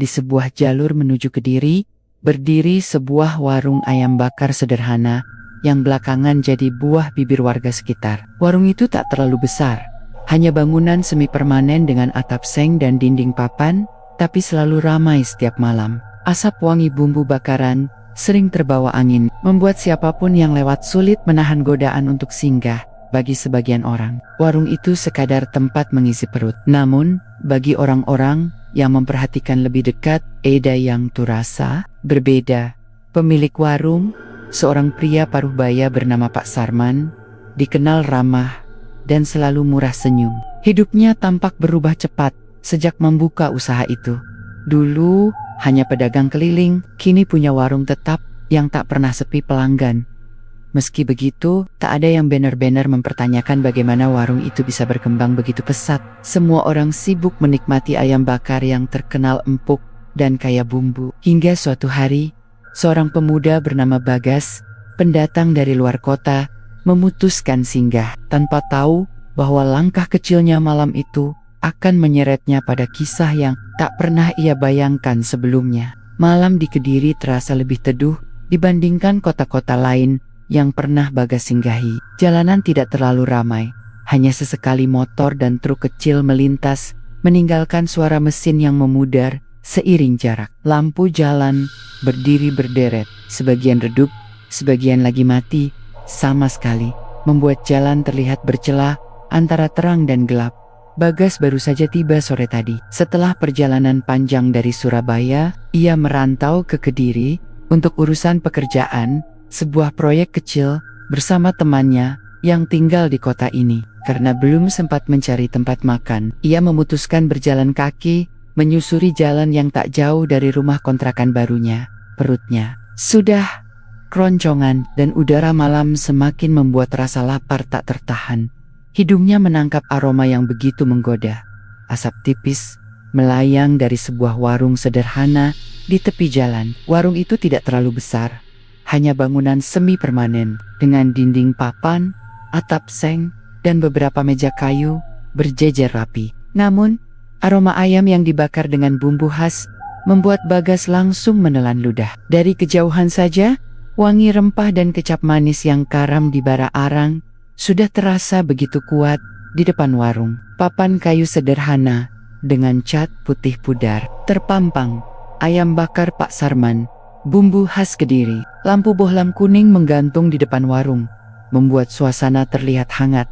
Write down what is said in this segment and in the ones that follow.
Di sebuah jalur menuju Kediri, berdiri sebuah warung ayam bakar sederhana yang belakangan jadi buah bibir warga sekitar. Warung itu tak terlalu besar, hanya bangunan semi permanen dengan atap seng dan dinding papan, tapi selalu ramai setiap malam. Asap wangi bumbu bakaran sering terbawa angin, membuat siapapun yang lewat sulit menahan godaan untuk singgah. Bagi sebagian orang, warung itu sekadar tempat mengisi perut. Namun, bagi orang-orang yang memperhatikan lebih dekat, Eda yang turasa berbeda. Pemilik warung, seorang pria paruh baya bernama Pak Sarman, dikenal ramah dan selalu murah senyum. Hidupnya tampak berubah cepat sejak membuka usaha itu. Dulu hanya pedagang keliling, kini punya warung tetap yang tak pernah sepi pelanggan. Meski begitu, tak ada yang benar-benar mempertanyakan bagaimana warung itu bisa berkembang begitu pesat. Semua orang sibuk menikmati ayam bakar yang terkenal empuk dan kaya bumbu. Hingga suatu hari, seorang pemuda bernama Bagas, pendatang dari luar kota, memutuskan singgah tanpa tahu bahwa langkah kecilnya malam itu akan menyeretnya pada kisah yang tak pernah ia bayangkan sebelumnya. Malam di Kediri terasa lebih teduh dibandingkan kota-kota lain yang pernah Bagas singgahi. Jalanan tidak terlalu ramai, hanya sesekali motor dan truk kecil melintas, meninggalkan suara mesin yang memudar seiring jarak. Lampu jalan berdiri berderet, sebagian redup, sebagian lagi mati, sama sekali membuat jalan terlihat bercelah antara terang dan gelap. Bagas baru saja tiba sore tadi. Setelah perjalanan panjang dari Surabaya, ia merantau ke Kediri untuk urusan pekerjaan, sebuah proyek kecil bersama temannya yang tinggal di kota ini. Karena belum sempat mencari tempat makan, ia memutuskan berjalan kaki, menyusuri jalan yang tak jauh dari rumah kontrakan barunya. Perutnya sudah keroncongan dan udara malam semakin membuat rasa lapar tak tertahan. Hidungnya menangkap aroma yang begitu menggoda. Asap tipis melayang dari sebuah warung sederhana di tepi jalan. Warung itu tidak terlalu besar, hanya bangunan semi permanen dengan dinding papan, atap seng, dan beberapa meja kayu berjejer rapi. Namun, aroma ayam yang dibakar dengan bumbu khas membuat Bagas langsung menelan ludah. Dari kejauhan saja, wangi rempah dan kecap manis yang karam di bara arang sudah terasa begitu kuat di depan warung. Papan kayu sederhana dengan cat putih pudar terpampang ayam bakar Pak Sarman, bumbu khas Kediri. Lampu bohlam kuning menggantung di depan warung, membuat suasana terlihat hangat.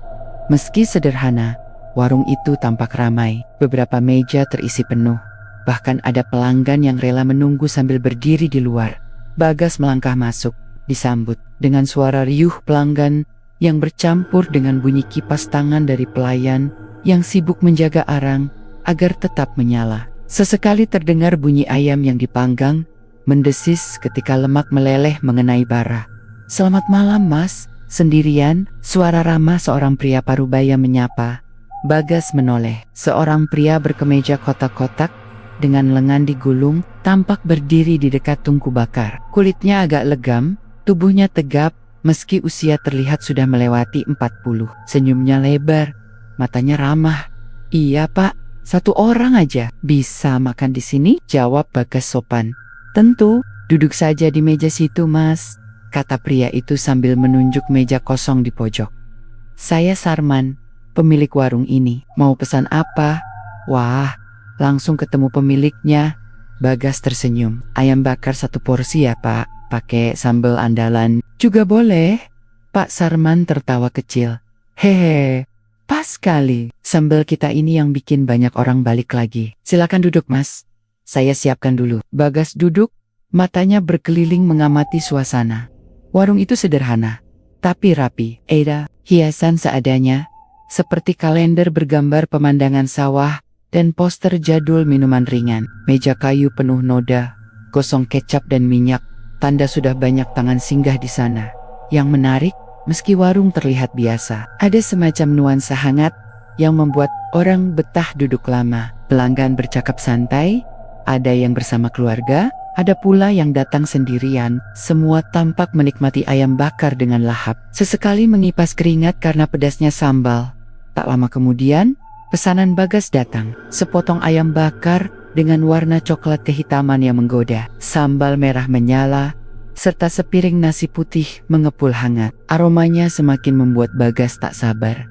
Meski sederhana, warung itu tampak ramai. Beberapa meja terisi penuh, bahkan ada pelanggan yang rela menunggu sambil berdiri di luar. Bagas melangkah masuk, disambut dengan suara riuh pelanggan yang bercampur dengan bunyi kipas tangan dari pelayan yang sibuk menjaga arang agar tetap menyala. Sesekali terdengar bunyi ayam yang dipanggang mendesis ketika lemak meleleh mengenai bara. "Selamat malam, Mas. Sendirian?" Suara ramah seorang pria parubaya menyapa. Bagas menoleh. Seorang pria berkemeja kotak-kotak dengan lengan digulung tampak berdiri di dekat tungku bakar. Kulitnya agak legam, tubuhnya tegap, meski usia terlihat sudah melewati 40. Senyumnya lebar, matanya ramah. "Iya, Pak, satu orang aja." "Bisa makan di sini?" jawab Bagas sopan. "Tentu, duduk saja di meja situ, Mas," kata pria itu sambil menunjuk meja kosong di pojok. "Saya Sarman, pemilik warung ini. Mau pesan apa?" "Wah, langsung ketemu pemiliknya." Bagas tersenyum. "Ayam bakar satu porsi ya, Pak, pakai sambal andalan." "Juga boleh." Pak Sarman tertawa kecil. "Hehe, pas sekali. Sambal kita ini yang bikin banyak orang balik lagi." "Silakan duduk, Mas. Saya siapkan dulu." Bagas duduk, matanya berkeliling mengamati suasana. Warung itu sederhana, tapi rapi. Hiasan seadanya, seperti kalender bergambar pemandangan sawah dan poster jadul minuman ringan. Meja kayu penuh noda, gosong kecap dan minyak, tanda sudah banyak tangan singgah di sana. Yang menarik, meski warung terlihat biasa, ada semacam nuansa hangat yang membuat orang betah duduk lama. Pelanggan bercakap santai, ada yang bersama keluarga, ada pula yang datang sendirian. Semua tampak menikmati ayam bakar dengan lahap. Sesekali mengipas keringat karena pedasnya sambal. Tak lama kemudian, pesanan Bagas datang. Sepotong ayam bakar dengan warna coklat kehitaman yang menggoda. Sambal merah menyala, serta sepiring nasi putih mengepul hangat. Aromanya semakin membuat Bagas tak sabar.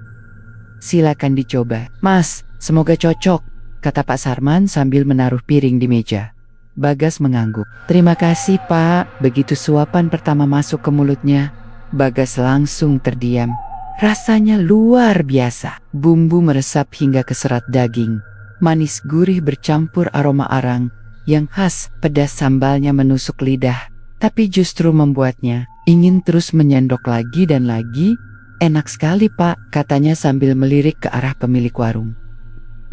"Silakan dicoba, Mas, semoga cocok," kata Pak Sarman sambil menaruh piring di meja. Bagas mengangguk. "Terima kasih, Pak." Begitu suapan pertama masuk ke mulutnya, Bagas langsung terdiam. Rasanya luar biasa. Bumbu meresap hingga ke serat daging. Manis gurih bercampur aroma arang yang khas. Pedas sambalnya menusuk lidah, tapi justru membuatnya ingin terus menyendok lagi dan lagi. "Enak sekali, Pak," katanya sambil melirik ke arah pemilik warung.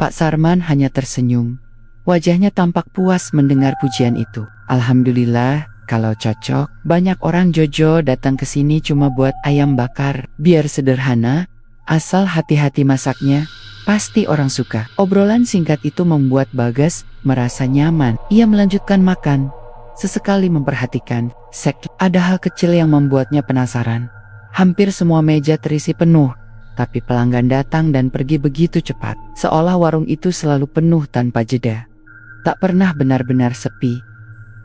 Pak Sarman hanya tersenyum. Wajahnya tampak puas mendengar pujian itu. "Alhamdulillah, kalau cocok. Banyak orang Jojo datang ke sini cuma buat ayam bakar. Biar sederhana, asal hati-hati masaknya, pasti orang suka." Obrolan singkat itu membuat Bagas merasa nyaman. Ia melanjutkan makan, sesekali memperhatikan ada hal kecil yang membuatnya penasaran. Hampir semua meja terisi penuh, tapi pelanggan datang dan pergi begitu cepat, seolah warung itu selalu penuh tanpa jeda. Tak pernah benar-benar sepi.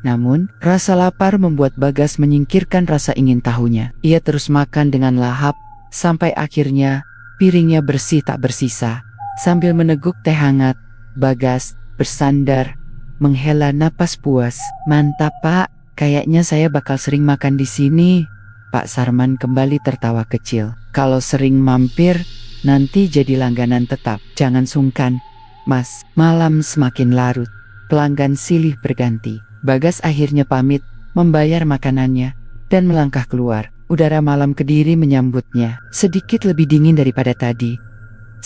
Namun, rasa lapar membuat Bagas menyingkirkan rasa ingin tahunya. Ia terus makan dengan lahap, sampai akhirnya piringnya bersih tak bersisa. Sambil meneguk teh hangat, Bagas bersandar, menghela napas puas. "Mantap, Pak. Kayaknya saya bakal sering makan di sini." Pak Sarman kembali tertawa kecil. "Kalau sering mampir, nanti jadi langganan tetap. Jangan sungkan, Mas." Malam semakin larut. Pelanggan silih berganti. Bagas akhirnya pamit, membayar makanannya, dan melangkah keluar. Udara malam Kediri menyambutnya, sedikit lebih dingin daripada tadi.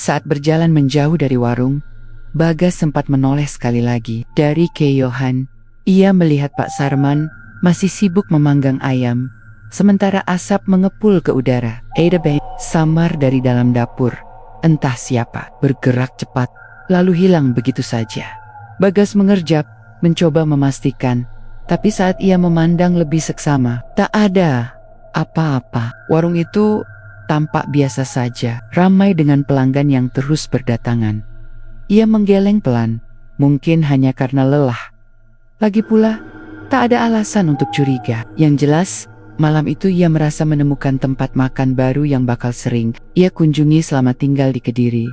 Saat berjalan menjauh dari warung, Bagas sempat menoleh sekali lagi. Dari kejauhan, ia melihat Pak Sarman masih sibuk memanggang ayam, sementara asap mengepul ke udara. Samar dari dalam dapur. Entah siapa bergerak cepat, lalu hilang begitu saja. Bagas mengerjap, mencoba memastikan, tapi saat ia memandang lebih seksama, tak ada apa-apa. Warung itu tampak biasa saja, ramai dengan pelanggan yang terus berdatangan. Ia menggeleng pelan, mungkin hanya karena lelah. Lagi pula, tak ada alasan untuk curiga. Yang jelas, malam itu ia merasa menemukan tempat makan baru yang bakal sering ia kunjungi selama tinggal di Kediri.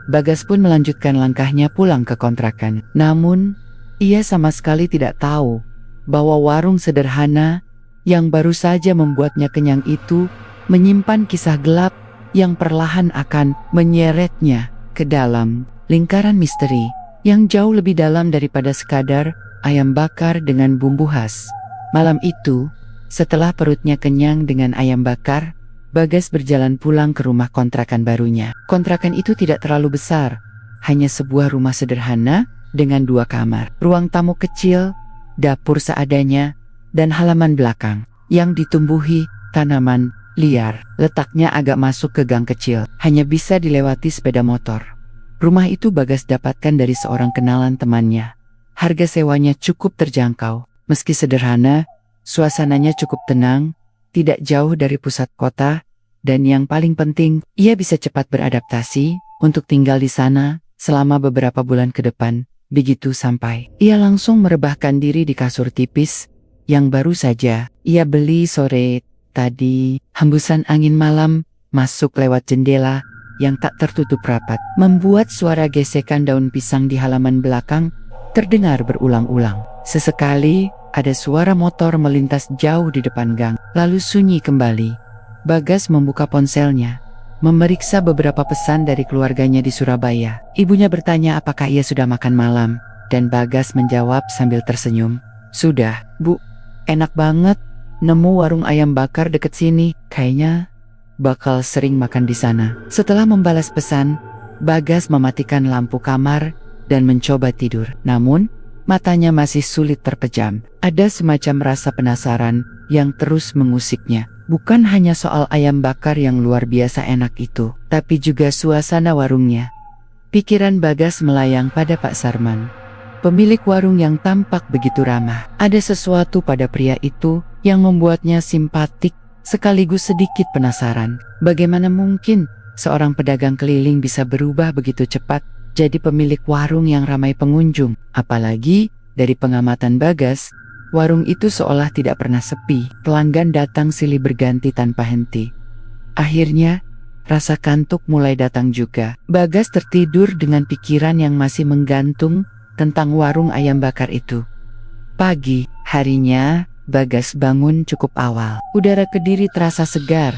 Bagas pun melanjutkan langkahnya pulang ke kontrakan. Namun, ia sama sekali tidak tahu bahwa warung sederhana yang baru saja membuatnya kenyang itu menyimpan kisah gelap yang perlahan akan menyeretnya ke dalam lingkaran misteri yang jauh lebih dalam daripada sekadar ayam bakar dengan bumbu khas. Malam itu, setelah perutnya kenyang dengan ayam bakar, Bagas berjalan pulang ke rumah kontrakan barunya. Kontrakan itu tidak terlalu besar, hanya sebuah rumah sederhana dengan 2 kamar, ruang tamu kecil, dapur seadanya, dan halaman belakang yang ditumbuhi tanaman liar. Letaknya agak masuk ke gang kecil, hanya bisa dilewati sepeda motor. Rumah itu Bagas dapatkan dari seorang kenalan temannya. Harga sewanya cukup terjangkau, meski sederhana, suasananya cukup tenang, tidak jauh dari pusat kota, dan yang paling penting, ia bisa cepat beradaptasi untuk tinggal di sana selama beberapa bulan ke depan. Begitu sampai, ia langsung merebahkan diri di kasur tipis yang baru saja ia beli sore tadi. Hembusan angin malam masuk lewat jendela yang tak tertutup rapat, membuat suara gesekan daun pisang di halaman belakang terdengar berulang-ulang. Sesekali, ada suara motor melintas jauh di depan gang, lalu sunyi kembali. Bagas membuka ponselnya, memeriksa beberapa pesan dari keluarganya di Surabaya. Ibunya bertanya apakah ia sudah makan malam, dan Bagas menjawab sambil tersenyum, "Sudah, Bu. Enak banget. Nemu warung ayam bakar deket sini. Kayaknya bakal sering makan di sana." Setelah membalas pesan, Bagas mematikan lampu kamar dan mencoba tidur. Namun, matanya masih sulit terpejam. Ada semacam rasa penasaran yang terus mengusiknya. Bukan hanya soal ayam bakar yang luar biasa enak itu, tapi juga suasana warungnya. Pikiran Bagas melayang pada Pak Sarman, pemilik warung yang tampak begitu ramah. Ada sesuatu pada pria itu yang membuatnya simpatik, sekaligus sedikit penasaran. Bagaimana mungkin seorang pedagang keliling bisa berubah begitu cepat jadi pemilik warung yang ramai pengunjung. Apalagi dari pengamatan Bagas, warung itu seolah tidak pernah sepi. Pelanggan datang silih berganti tanpa henti. Akhirnya, rasa kantuk mulai datang juga. Bagas tertidur dengan pikiran yang masih menggantung tentang warung ayam bakar itu. Pagi harinya, Bagas bangun cukup awal. Udara Kediri terasa segar,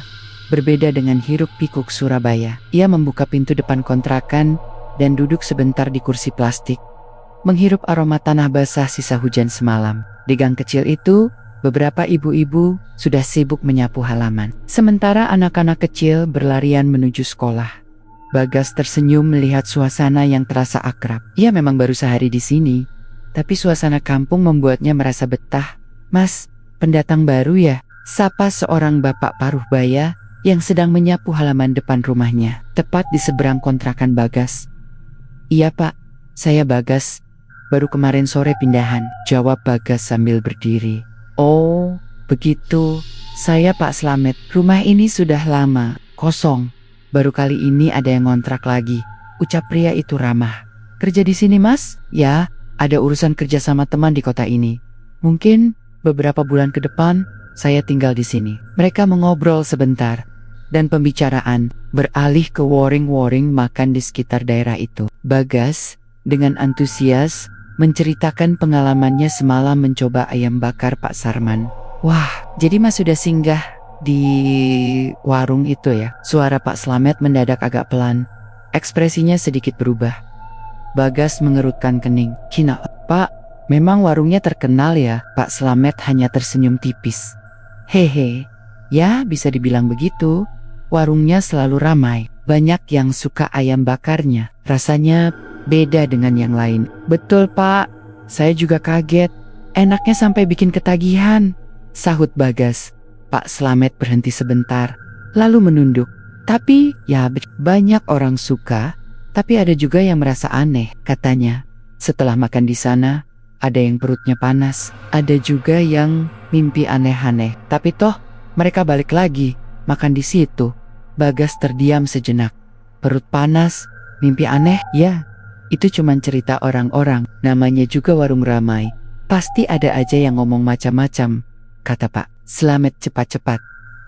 berbeda dengan hiruk-pikuk Surabaya. Ia membuka pintu depan kontrakan dan duduk sebentar di kursi plastik, menghirup aroma tanah basah sisa hujan semalam. Di gang kecil itu, beberapa ibu-ibu sudah sibuk menyapu halaman, sementara anak-anak kecil berlarian menuju sekolah. Bagas tersenyum melihat suasana yang terasa akrab. Ia memang baru sehari di sini, tapi suasana kampung membuatnya merasa betah. "Mas, pendatang baru ya?" sapa seorang bapak paruh baya yang sedang menyapu halaman depan rumahnya, tepat di seberang kontrakan Bagas. "Iya Pak, saya Bagas. Baru kemarin sore pindahan," jawab Bagas sambil berdiri. "Oh, begitu. Saya Pak Slamet. Rumah ini sudah lama kosong. Baru kali ini ada yang ngontrak lagi," ucap pria itu ramah. "Kerja di sini Mas?" "Ya, ada urusan kerja sama teman di kota ini. Mungkin beberapa bulan ke depan saya tinggal di sini." Mereka mengobrol sebentar, dan pembicaraan beralih ke woring-woring makan di sekitar daerah itu. Bagas dengan antusias menceritakan pengalamannya semalam mencoba ayam bakar Pak Sarman. "Wah, jadi Mas sudah singgah di warung itu ya?" Suara Pak Slamet mendadak agak pelan. Ekspresinya sedikit berubah. Bagas mengerutkan kening. "Kina, Pak, memang warungnya terkenal ya?" Pak Slamet hanya tersenyum tipis. "Hehe, ya bisa dibilang begitu. Warungnya selalu ramai. Banyak yang suka ayam bakarnya. Rasanya beda dengan yang lain." "Betul Pak, saya juga kaget. Enaknya sampai bikin ketagihan," sahut Bagas. Pak Slamet berhenti sebentar, lalu menunduk. "Tapi ya banyak orang suka, tapi ada juga yang merasa aneh," katanya. "Setelah makan di sana, ada yang perutnya panas, ada juga yang mimpi aneh-aneh. Tapi toh mereka balik lagi makan di situ." Bagas terdiam sejenak. "Perut panas, mimpi aneh, ya itu cuman cerita orang-orang. Namanya juga warung ramai. Pasti ada aja yang ngomong macam-macam," kata Pak Slamet cepat-cepat,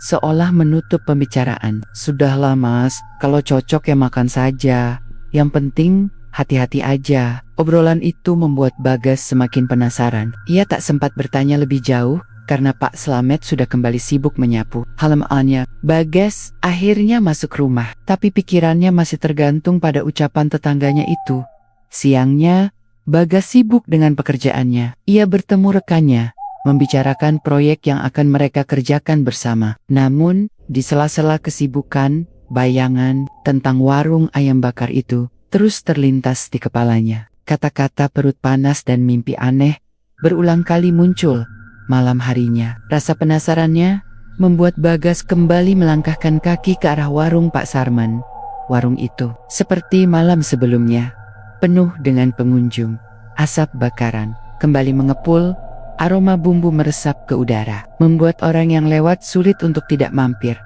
seolah menutup pembicaraan. "Sudahlah Mas, kalau cocok ya makan saja. Yang penting hati-hati aja." Obrolan itu membuat Bagas semakin penasaran. Ia tak sempat bertanya lebih jauh karena Pak Slamet sudah kembali sibuk menyapu halamannya. Bagas akhirnya masuk rumah, tapi pikirannya masih tergantung pada ucapan tetangganya itu. Siangnya, Bagas sibuk dengan pekerjaannya. Ia bertemu rekannya, membicarakan proyek yang akan mereka kerjakan bersama. Namun, di sela-sela kesibukan, bayangan tentang warung ayam bakar itu terus terlintas di kepalanya. Kata-kata perut panas dan mimpi aneh berulang kali muncul malam harinya. Rasa penasarannya membuat Bagas kembali melangkahkan kaki ke arah warung Pak Sarman. Warung itu, seperti malam sebelumnya, penuh dengan pengunjung. Asap bakaran kembali mengepul, aroma bumbu meresap ke udara, membuat orang yang lewat sulit untuk tidak mampir.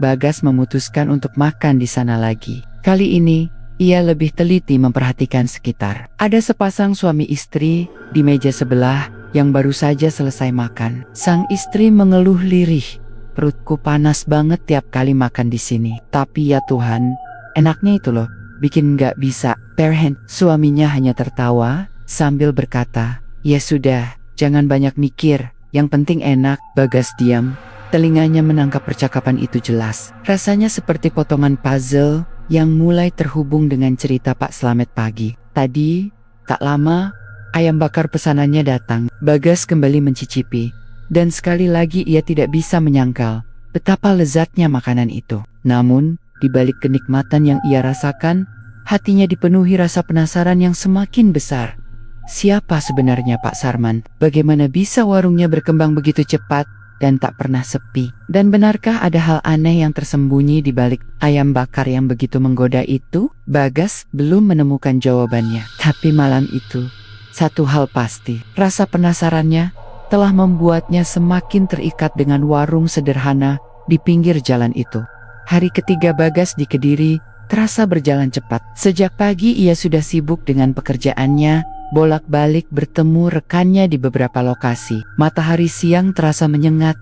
Bagas memutuskan untuk makan di sana lagi. Kali ini, ia lebih teliti memperhatikan sekitar. Ada sepasang suami istri di meja sebelah yang baru saja selesai makan. Sang istri mengeluh lirih, "Perutku panas banget tiap kali makan di sini. Tapi ya Tuhan, enaknya itu loh, bikin nggak bisa." Perhen, suaminya hanya tertawa sambil berkata, "Ya sudah, jangan banyak mikir, yang penting enak." Bagas diam. Telinganya menangkap percakapan itu jelas. Rasanya seperti potongan puzzle yang mulai terhubung dengan cerita Pak Slamet pagi. Tadi, tak lama, ayam bakar pesanannya datang. Bagas kembali mencicipi, dan sekali lagi ia tidak bisa menyangkal betapa lezatnya makanan itu. Namun, di balik kenikmatan yang ia rasakan, hatinya dipenuhi rasa penasaran yang semakin besar. Siapa sebenarnya Pak Sarman? Bagaimana bisa warungnya berkembang begitu cepat dan tak pernah sepi? Dan benarkah ada hal aneh yang tersembunyi di balik ayam bakar yang begitu menggoda itu? Bagas belum menemukan jawabannya. Tapi malam itu, satu hal pasti, rasa penasarannya telah membuatnya semakin terikat dengan warung sederhana di pinggir jalan itu. Hari ketiga Bagas di Kediri terasa berjalan cepat. Sejak pagi ia sudah sibuk dengan pekerjaannya, bolak-balik bertemu rekannya di beberapa lokasi. Matahari siang terasa menyengat,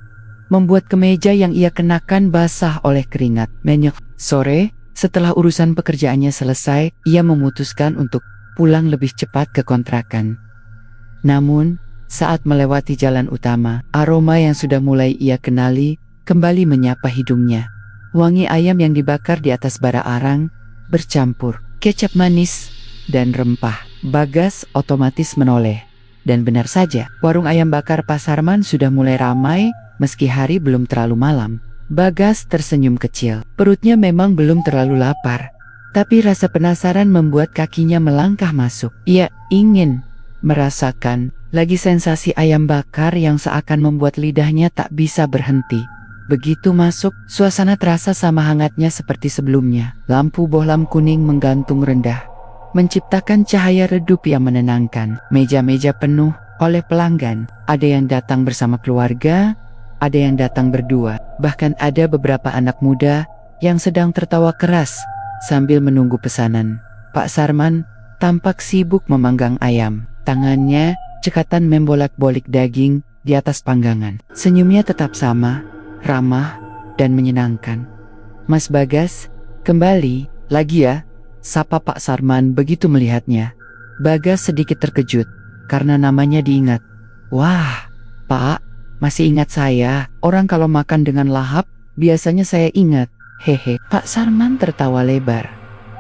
membuat kemeja yang ia kenakan basah oleh keringat. Sore, setelah urusan pekerjaannya selesai, ia memutuskan untuk pulang lebih cepat ke kontrakan. Namun, saat melewati jalan utama, aroma yang sudah mulai ia kenali kembali menyapa hidungnya. Wangi ayam yang dibakar di atas bara arang bercampur kecap manis dan rempah. Bagas otomatis menoleh. Dan benar saja, warung ayam bakar Pak Sarman sudah mulai ramai meski hari belum terlalu malam. Bagas tersenyum kecil. Perutnya memang belum terlalu lapar, tapi rasa penasaran membuat kakinya melangkah masuk. Ia ingin merasakan lagi sensasi ayam bakar yang seakan membuat lidahnya tak bisa berhenti. Begitu masuk, suasana terasa sama hangatnya seperti sebelumnya. Lampu bohlam kuning menggantung rendah, menciptakan cahaya redup yang menenangkan. Meja-meja penuh oleh pelanggan. Ada yang datang bersama keluarga, ada yang datang berdua. Bahkan ada beberapa anak muda yang sedang tertawa keras sambil menunggu pesanan. Pak Sarman tampak sibuk memanggang ayam. Tangannya cekatan membolak-bolik daging di atas panggangan. Senyumnya tetap sama, ramah dan menyenangkan. Mas Bagas, kembali lagi ya? Sapa Pak Sarman begitu melihatnya. Bagas sedikit terkejut karena namanya diingat. Wah, Pak, masih ingat saya? Orang kalau makan dengan lahap, biasanya saya ingat. Hehe. Pak Sarman tertawa lebar.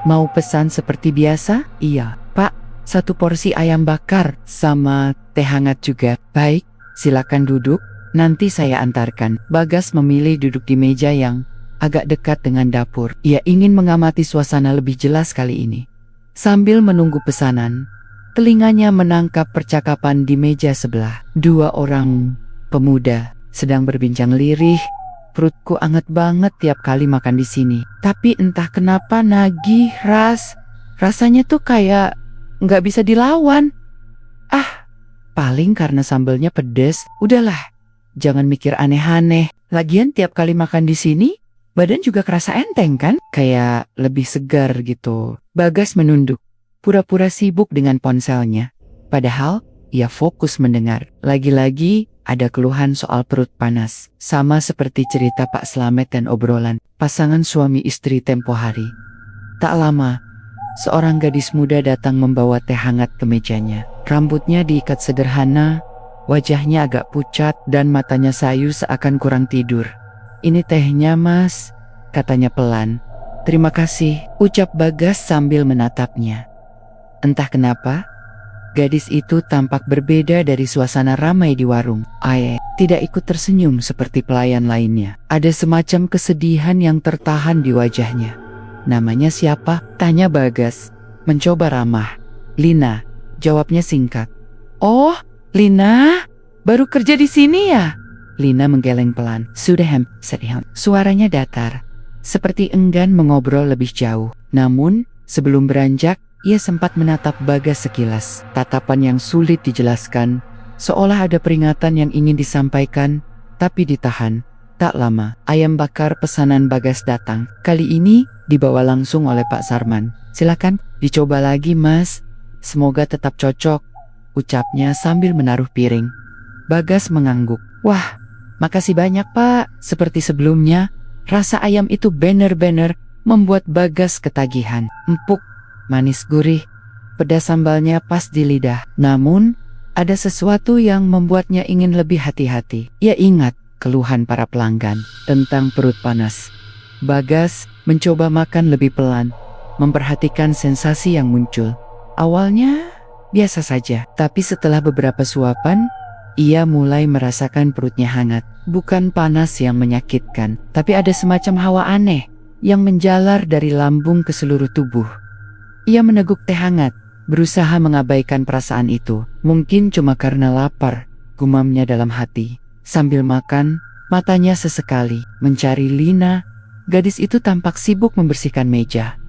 Mau pesan seperti biasa? Iya, Pak. 1 porsi ayam bakar sama teh hangat juga. Baik, silakan duduk. Nanti saya antarkan. Bagas memilih duduk di meja yang agak dekat dengan dapur. Ia ingin mengamati suasana lebih jelas kali ini. Sambil menunggu pesanan, telinganya menangkap percakapan di meja sebelah. 2 orang pemuda sedang berbincang lirih. Perutku anget banget tiap kali makan di sini. Tapi entah kenapa nagih rasanya tuh kayak nggak bisa dilawan. Paling karena sambelnya pedes. Udahlah, jangan mikir aneh-aneh. Lagian tiap kali makan di sini, badan juga kerasa enteng kan? Kayak lebih segar gitu. Bagas menunduk, pura-pura sibuk dengan ponselnya. Padahal, ia fokus mendengar. Lagi-lagi, ada keluhan soal perut panas. Sama seperti cerita Pak Slamet dan obrolan pasangan suami istri tempo hari. Tak lama, seorang gadis muda datang membawa teh hangat ke mejanya. Rambutnya diikat sederhana, wajahnya agak pucat dan matanya sayu seakan kurang tidur. Ini tehnya Mas, katanya pelan. Terima kasih, ucap Bagas sambil menatapnya. Entah kenapa, gadis itu tampak berbeda dari suasana ramai di warung. Tidak ikut tersenyum seperti pelayan lainnya. Ada semacam kesedihan yang tertahan di wajahnya. Namanya siapa? Tanya Bagas, mencoba ramah. Lina, jawabnya singkat. Oh, Lina, baru kerja di sini ya? Lina menggeleng pelan. Sudah suaranya datar, seperti enggan mengobrol lebih jauh. Namun, sebelum beranjak, ia sempat menatap Bagas sekilas. Tatapan yang sulit dijelaskan, seolah ada peringatan yang ingin disampaikan, tapi ditahan. Tak lama, ayam bakar pesanan Bagas datang. Kali ini dibawa langsung oleh Pak Sarman. Silakan, dicoba lagi Mas. Semoga tetap cocok, ucapnya sambil menaruh piring. Bagas mengangguk. Wah, makasih banyak Pak. Seperti sebelumnya, rasa ayam itu bener-bener membuat Bagas ketagihan. Empuk, manis gurih, pedas sambalnya pas di lidah. Namun, ada sesuatu yang membuatnya ingin lebih hati-hati. Ia ingat keluhan para pelanggan tentang perut panas. Bagas mencoba makan lebih pelan, memperhatikan sensasi yang muncul. Awalnya biasa saja, tapi setelah beberapa suapan, ia mulai merasakan perutnya hangat. Bukan panas yang menyakitkan, tapi ada semacam hawa aneh yang menjalar dari lambung ke seluruh tubuh. Ia meneguk teh hangat, berusaha mengabaikan perasaan itu. Mungkin cuma karena lapar, gumamnya dalam hati. Sambil makan, matanya sesekali mencari Lina. Gadis itu tampak sibuk membersihkan meja,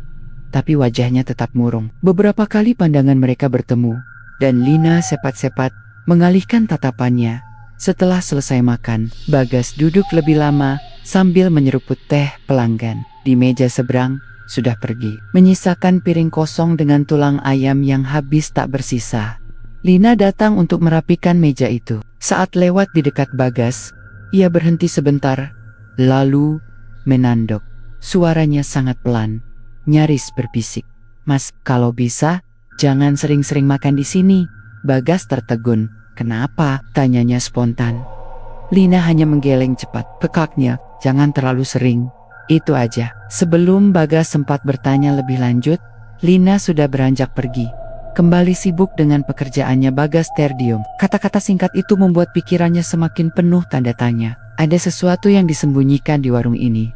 tapi wajahnya tetap murung. Beberapa kali pandangan mereka bertemu, dan Lina sepat-sepat mengalihkan tatapannya. Setelah selesai makan, Bagas duduk lebih lama sambil menyeruput teh pelanggan. Di meja seberang, sudah pergi, menyisakan piring kosong dengan tulang ayam yang habis tak bersisa. Lina datang untuk merapikan meja itu. Saat lewat di dekat Bagas, ia berhenti sebentar, lalu menandok. Suaranya sangat pelan, nyaris berbisik. "Mas, kalau bisa, jangan sering-sering makan di sini." Bagas tertegun. "Kenapa?" tanyanya spontan. Lina hanya menggeleng cepat. Pekaknya, "Jangan terlalu sering. Itu aja." Sebelum Bagas sempat bertanya lebih lanjut, Lina sudah beranjak pergi. Kembali sibuk dengan pekerjaannya. Bagas terdiam. Kata-kata singkat itu membuat pikirannya semakin penuh tanda tanya. Ada sesuatu yang disembunyikan di warung ini.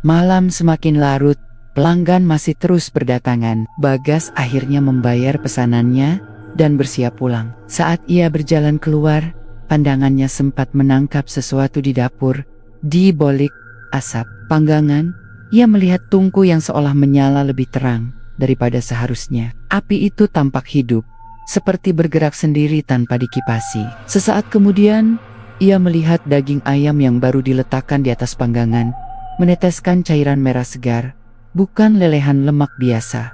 Malam semakin larut, pelanggan masih terus berdatangan. Bagas akhirnya membayar pesanannya dan bersiap pulang. Saat ia berjalan keluar, pandangannya sempat menangkap sesuatu di dapur. Di balik asap panggangan, ia melihat tungku yang seolah menyala lebih terang daripada seharusnya. Api itu tampak hidup, seperti bergerak sendiri tanpa dikipasi. Sesaat kemudian, ia melihat daging ayam yang baru diletakkan di atas panggangan, meneteskan cairan merah segar, bukan lelehan lemak biasa.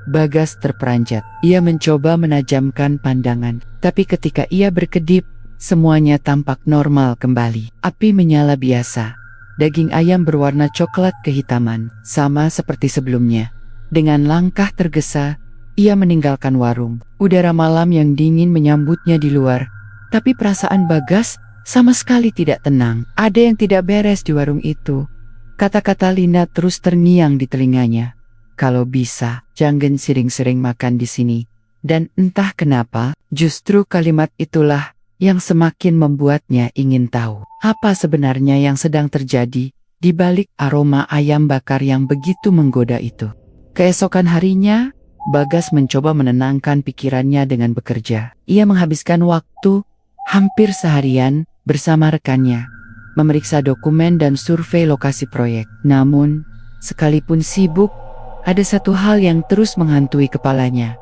Bagas terperanjat. Ia mencoba menajamkan pandangan, tapi ketika ia berkedip, semuanya tampak normal kembali. Api menyala biasa. Daging ayam berwarna coklat kehitaman, sama seperti sebelumnya. Dengan langkah tergesa, ia meninggalkan warung. Udara malam yang dingin menyambutnya di luar, tapi perasaan Bagas sama sekali tidak tenang. Ada yang tidak beres di warung itu. Kata-kata Lina terus terngiang di telinganya. "Kalau bisa, jangan sering-sering makan di sini." Dan entah kenapa, justru kalimat itulah yang semakin membuatnya ingin tahu apa sebenarnya yang sedang terjadi di balik aroma ayam bakar yang begitu menggoda itu. Keesokan harinya, Bagas mencoba menenangkan pikirannya dengan bekerja. Ia menghabiskan waktu hampir seharian bersama rekannya, memeriksa dokumen dan survei lokasi proyek. Namun, sekalipun sibuk, ada satu hal yang terus menghantui kepalanya.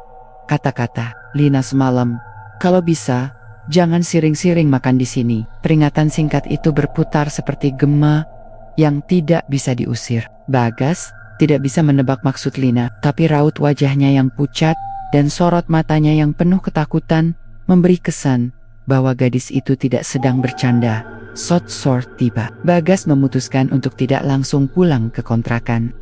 Kata-kata Lina semalam, "Kalau bisa, jangan siring-siring makan di sini." Peringatan singkat itu berputar seperti gema yang tidak bisa diusir. Bagas tidak bisa menebak maksud Lina, tapi raut wajahnya yang pucat dan sorot matanya yang penuh ketakutan memberi kesan bahwa gadis itu tidak sedang bercanda. Sort tiba. Bagas memutuskan untuk tidak langsung pulang ke kontrakan.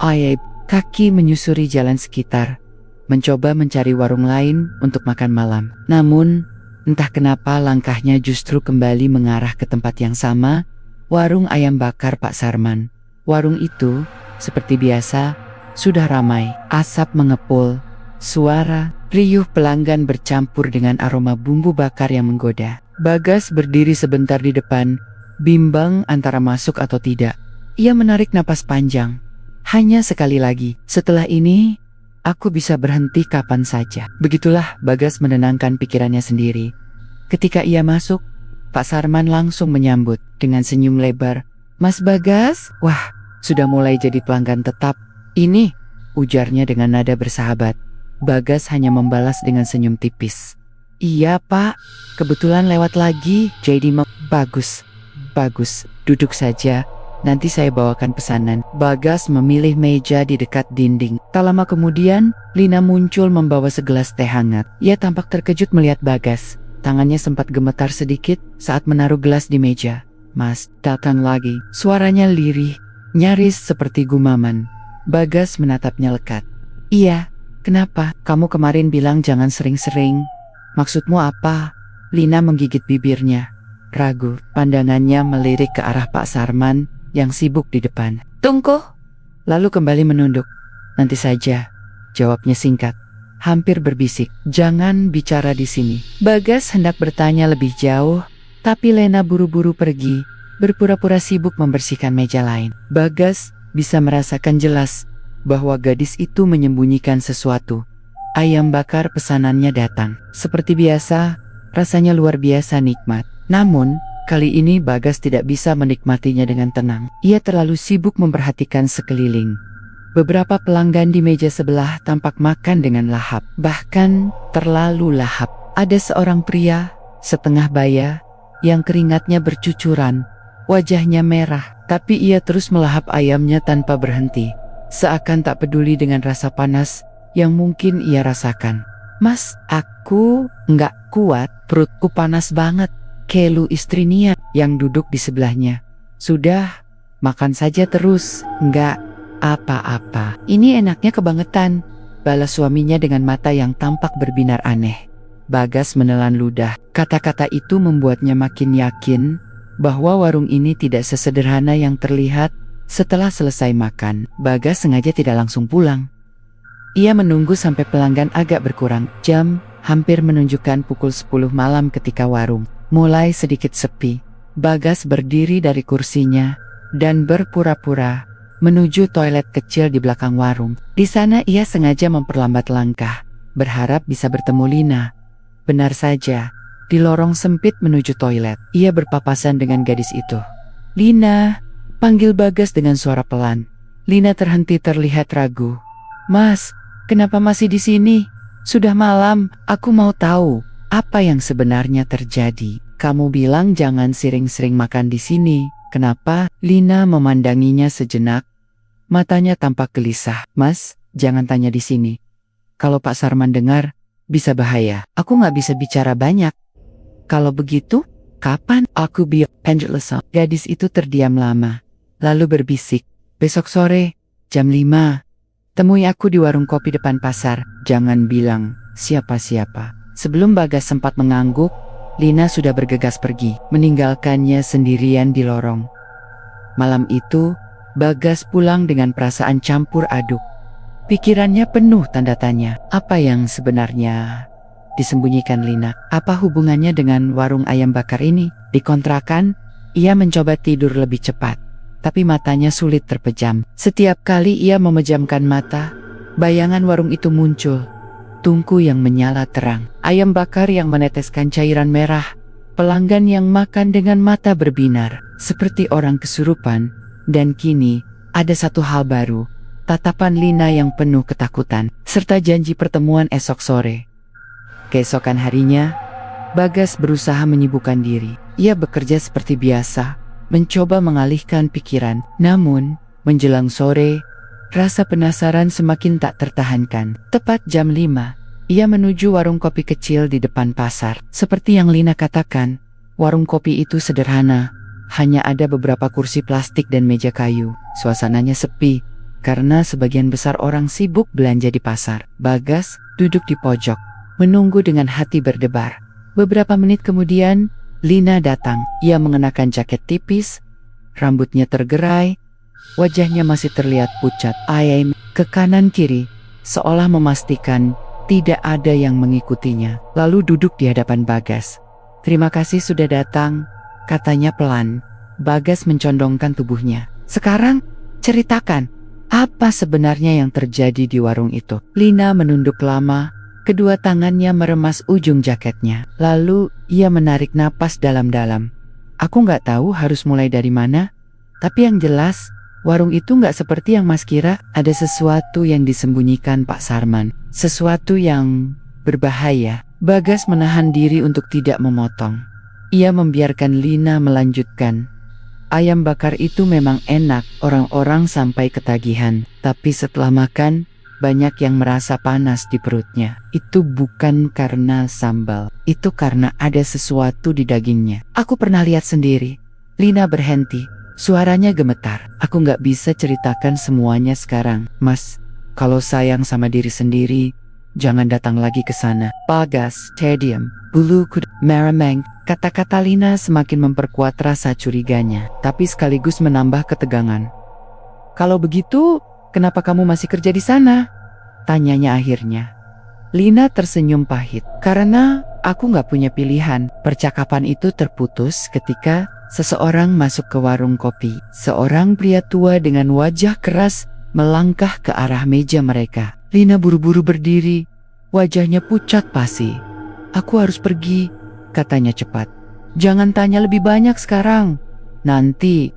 Kaki menyusuri jalan sekitar, mencoba mencari warung lain untuk makan malam. Namun, entah kenapa langkahnya justru kembali mengarah ke tempat yang sama, warung ayam bakar Pak Sarman. Warung itu, seperti biasa, sudah ramai. Asap mengepul, suara riuh pelanggan bercampur dengan aroma bumbu bakar yang menggoda. Bagas berdiri sebentar di depan, bimbang antara masuk atau tidak. Ia menarik napas panjang. Hanya sekali lagi, setelah ini, aku bisa berhenti kapan saja. Begitulah Bagas menenangkan pikirannya sendiri. Ketika ia masuk, Pak Sarman langsung menyambut dengan senyum lebar. "Mas Bagas, wah, sudah mulai jadi pelanggan tetap." "Ini," ujarnya dengan nada bersahabat. Bagas hanya membalas dengan senyum tipis. "Iya Pak, kebetulan lewat lagi." Bagus, duduk saja, nanti saya bawakan pesanan." Bagas memilih meja di dekat dinding. Tak lama kemudian, Lina muncul membawa segelas teh hangat. Ia tampak terkejut melihat Bagas. Tangannya sempat gemetar sedikit saat menaruh gelas di meja. "Mas, datang lagi." Suaranya lirih, nyaris seperti gumaman. Bagas menatapnya lekat. "Iya, kenapa? Kamu kemarin bilang jangan sering-sering. Maksudmu apa?" Lina menggigit bibirnya. Ragu, pandangannya melirik ke arah Pak Sarman yang sibuk di depan. "Tunggu." Lalu kembali menunduk. "Nanti saja," jawabnya singkat, hampir berbisik. "Jangan bicara di sini." Bagas hendak bertanya lebih jauh, tapi Lena buru-buru pergi, berpura-pura sibuk membersihkan meja lain. Bagas bisa merasakan jelas bahwa gadis itu menyembunyikan sesuatu. Ayam bakar pesanannya datang. Seperti biasa, rasanya luar biasa nikmat. Namun, kali ini Bagas tidak bisa menikmatinya dengan tenang. Ia terlalu sibuk memperhatikan sekeliling. Beberapa pelanggan di meja sebelah tampak makan dengan lahap. Bahkan terlalu lahap. Ada seorang pria, setengah baya, yang keringatnya bercucuran. Wajahnya merah, tapi ia terus melahap ayamnya tanpa berhenti. seakan tak peduli dengan rasa panas yang mungkin ia rasakan. "Mas, aku nggak kuat, perutku panas banget," keluh istri Nia yang duduk di sebelahnya. "Sudah, makan saja terus." "Nggak apa-apa, ini enaknya kebangetan," balas suaminya dengan mata yang tampak berbinar aneh. Bagas menelan ludah. Kata-kata itu membuatnya makin yakin bahwa warung ini tidak sesederhana yang terlihat. Setelah selesai makan, Bagas sengaja tidak langsung pulang. Ia menunggu sampai pelanggan agak berkurang. Jam hampir menunjukkan pukul 10 malam ketika warung mulai sedikit sepi. Bagas berdiri dari kursinya dan berpura-pura menuju toilet kecil di belakang warung. Di sana ia sengaja memperlambat langkah, berharap bisa bertemu Lina. Benar saja, di lorong sempit menuju toilet, ia berpapasan dengan gadis itu. "Lina," panggil Bagas dengan suara pelan. Lina terhenti terlihat ragu. "Mas, kenapa masih di sini? Sudah malam, aku mau tahu apa yang sebenarnya terjadi." "Kamu bilang jangan sering-sering makan di sini. Kenapa?" Lina memandanginya sejenak. Matanya tampak gelisah. "Mas, jangan tanya di sini. Kalau Pak Sarman dengar, bisa bahaya." "Aku nggak bisa bicara banyak." "Kalau begitu, kapan aku Angelesa?" Gadis itu terdiam lama, lalu berbisik. "Besok sore, jam 5. Temui aku di warung kopi depan pasar. Jangan bilang siapa-siapa." Sebelum Bagas sempat mengangguk, Lina sudah bergegas pergi, meninggalkannya sendirian di lorong. Malam itu, Bagas pulang dengan perasaan campur aduk. Pikirannya penuh tanda tanya. Apa yang sebenarnya disembunyikan Lina? Apa hubungannya dengan warung ayam bakar ini? Di kontrakan, ia mencoba tidur lebih cepat, tapi matanya sulit terpejam. Setiap kali ia memejamkan mata, bayangan warung itu muncul. Tungku yang menyala terang, ayam bakar yang meneteskan cairan merah, pelanggan yang makan dengan mata berbinar, seperti orang kesurupan. Dan kini, ada satu hal baru, tatapan Lina yang penuh ketakutan, serta janji pertemuan esok sore. Keesokan harinya, Bagas berusaha menyibukkan diri. Ia bekerja seperti biasa, mencoba mengalihkan pikiran. Namun, menjelang sore, rasa penasaran semakin tak tertahankan. Tepat jam 5, ia menuju warung kopi kecil di depan pasar. Seperti yang Lina katakan, warung kopi itu sederhana. Hanya ada beberapa kursi plastik dan meja kayu. Suasananya sepi, karena sebagian besar orang sibuk belanja di pasar. Bagas duduk di pojok, menunggu dengan hati berdebar. Beberapa menit kemudian, Lina datang. Ia mengenakan jaket tipis, rambutnya tergerai, wajahnya masih terlihat pucat. Ayam ke kanan kiri, seolah memastikan tidak ada yang mengikutinya. Lalu duduk di hadapan Bagas. "Terima kasih sudah datang," katanya pelan. Bagas mencondongkan tubuhnya. "Sekarang, ceritakan, apa sebenarnya yang terjadi di warung itu?" Lina menunduk lama, kedua tangannya meremas ujung jaketnya. Lalu, ia menarik napas dalam-dalam. "Aku nggak tahu harus mulai dari mana, tapi yang jelas, warung itu nggak seperti yang Mas kira. Ada sesuatu yang disembunyikan Pak Sarman, sesuatu yang berbahaya." Bagas menahan diri untuk tidak memotong. Ia membiarkan Lina melanjutkan. "Ayam bakar itu memang enak, orang-orang sampai ketagihan. Tapi setelah makan, banyak yang merasa panas di perutnya. Itu bukan karena sambal, itu karena ada sesuatu di dagingnya. Aku pernah lihat sendiri." Lina berhenti, suaranya gemetar. "Aku nggak bisa ceritakan semuanya sekarang, Mas. Kalau sayang sama diri sendiri, jangan datang lagi ke sana." Bagas, Stadium, bulu kuda, merameng. Kata-kata Lina semakin memperkuat rasa curiganya, tapi sekaligus menambah ketegangan. "Kalau begitu, kenapa kamu masih kerja di sana?" tanyanya akhirnya. Lina tersenyum pahit. "Karena aku nggak punya pilihan." Percakapan itu terputus ketika seseorang masuk ke warung kopi. Seorang pria tua dengan wajah keras melangkah ke arah meja mereka. Lina buru-buru berdiri, wajahnya pucat pasi. "Aku harus pergi," katanya cepat. "Jangan tanya lebih banyak sekarang. Nanti,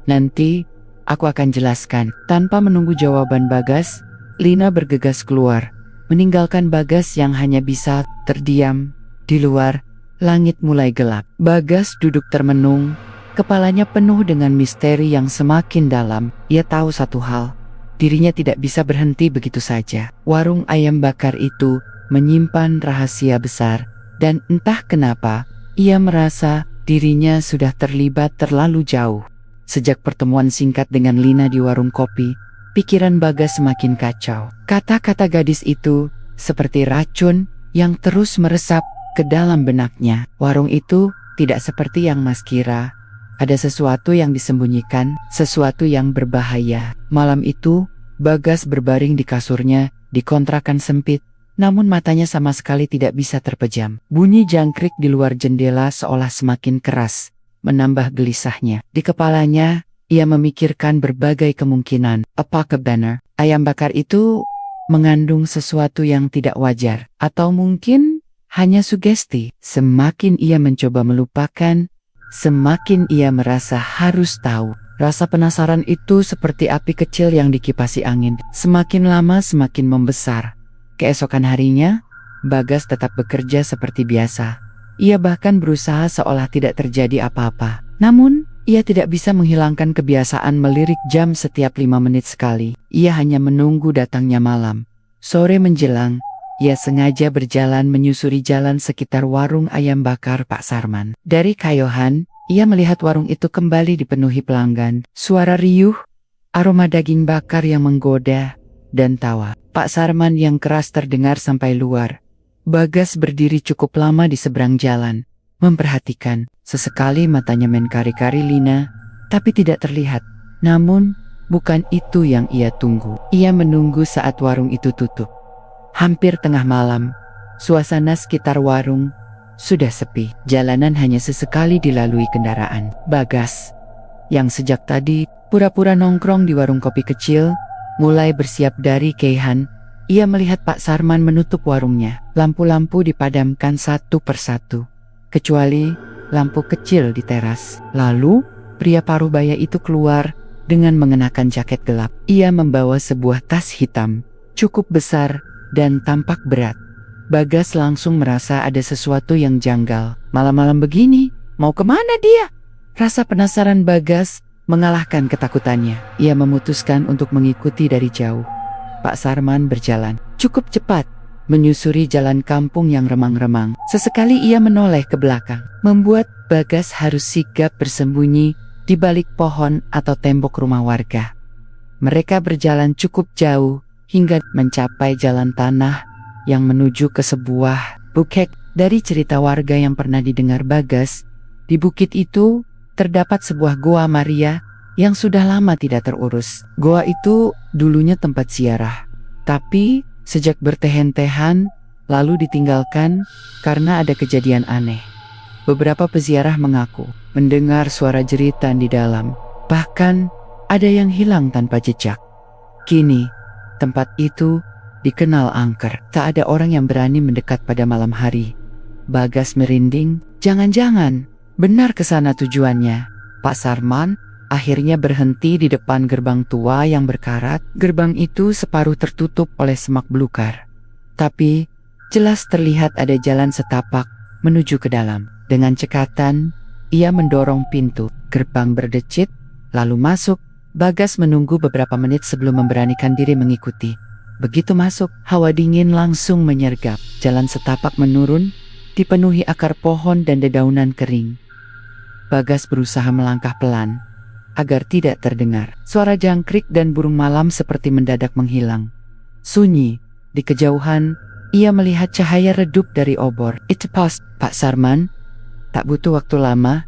aku akan jelaskan." Tanpa menunggu jawaban Bagas, Lina bergegas keluar, meninggalkan Bagas yang hanya bisa terdiam. Di luar, langit mulai gelap. Bagas duduk termenung, kepalanya penuh dengan misteri yang semakin dalam. Ia tahu satu hal, dirinya tidak bisa berhenti begitu saja. Warung ayam bakar itu menyimpan rahasia besar, dan entah kenapa, ia merasa dirinya sudah terlibat terlalu jauh. Sejak pertemuan singkat dengan Lina di warung kopi, pikiran Bagas semakin kacau. Kata-kata gadis itu seperti racun yang terus meresap ke dalam benaknya. Warung itu tidak seperti yang Mas kira. Ada sesuatu yang disembunyikan, sesuatu yang berbahaya. Malam itu, Bagas berbaring di kasurnya di kontrakan sempit, namun matanya sama sekali tidak bisa terpejam. Bunyi jangkrik di luar jendela seolah semakin keras, menambah gelisahnya. Di kepalanya, ia memikirkan berbagai kemungkinan. Apakah benar ayam bakar itu mengandung sesuatu yang tidak wajar? Atau mungkin hanya sugesti? Semakin ia mencoba melupakan, semakin ia merasa harus tahu. Rasa penasaran itu seperti api kecil yang dikipasi angin. Semakin lama semakin membesar. Keesokan harinya, Bagas tetap bekerja seperti biasa. Ia bahkan berusaha seolah tidak terjadi apa-apa. Namun, ia tidak bisa menghilangkan kebiasaan melirik jam setiap 5 menit sekali. Ia hanya menunggu datangnya malam. Sore menjelang, ia sengaja berjalan menyusuri jalan sekitar warung ayam bakar Pak Sarman. Dari kayuhan, ia melihat warung itu kembali dipenuhi pelanggan. Suara riuh, aroma daging bakar yang menggoda, dan tawa Pak Sarman yang keras terdengar sampai luar. Bagas berdiri cukup lama di seberang jalan, memperhatikan. Sesekali matanya menkari-kari Lina, tapi tidak terlihat. Namun, bukan itu yang ia tunggu. Ia menunggu saat warung itu tutup. Hampir tengah malam, suasana sekitar warung sudah sepi. Jalanan hanya sesekali dilalui kendaraan. Bagas, yang sejak tadi pura-pura nongkrong di warung kopi kecil, mulai bersiap dari keihan. Ia melihat Pak Sarman menutup warungnya. Lampu-lampu dipadamkan satu persatu, kecuali lampu kecil di teras. Lalu, pria paruh-baya itu keluar dengan mengenakan jaket gelap. Ia membawa sebuah tas hitam, cukup besar dan tampak berat. Bagas langsung merasa ada sesuatu yang janggal. Malam-malam begini, mau kemana dia? Rasa penasaran Bagas mengalahkan ketakutannya. Ia memutuskan untuk mengikuti dari jauh. Pak Sarman berjalan cukup cepat, menyusuri jalan kampung yang remang-remang. Sesekali ia menoleh ke belakang, membuat Bagas harus sigap bersembunyi di balik pohon atau tembok rumah warga. Mereka berjalan cukup jauh hingga mencapai jalan tanah yang menuju ke sebuah bukit. Dari cerita warga yang pernah didengar Bagas, di bukit itu terdapat sebuah goa Maria yang sudah lama tidak terurus. Goa itu dulunya tempat ziarah, tapi sejak bertehen-tehan lalu ditinggalkan karena ada kejadian aneh. Beberapa peziarah mengaku mendengar suara jeritan di dalam, bahkan ada yang hilang tanpa jejak. Kini, tempat itu dikenal angker. Tak ada orang yang berani mendekat pada malam hari. Bagas merinding. Jangan-jangan benar ke sana tujuannya. Pak Sarman akhirnya berhenti di depan gerbang tua yang berkarat. Gerbang itu separuh tertutup oleh semak belukar, tapi jelas terlihat ada jalan setapak menuju ke dalam. Dengan cekatan, ia mendorong pintu. Gerbang berdecit, lalu masuk. Bagas menunggu beberapa menit sebelum memberanikan diri mengikuti. Begitu masuk, hawa dingin langsung menyergap. Jalan setapak menurun, dipenuhi akar pohon dan dedaunan kering. Bagas berusaha melangkah pelan, agar tidak terdengar. Suara jangkrik dan burung malam seperti mendadak menghilang. Sunyi, di kejauhan, ia melihat cahaya redup dari obor. Itu pos, Pak Sarman. Tak butuh waktu lama,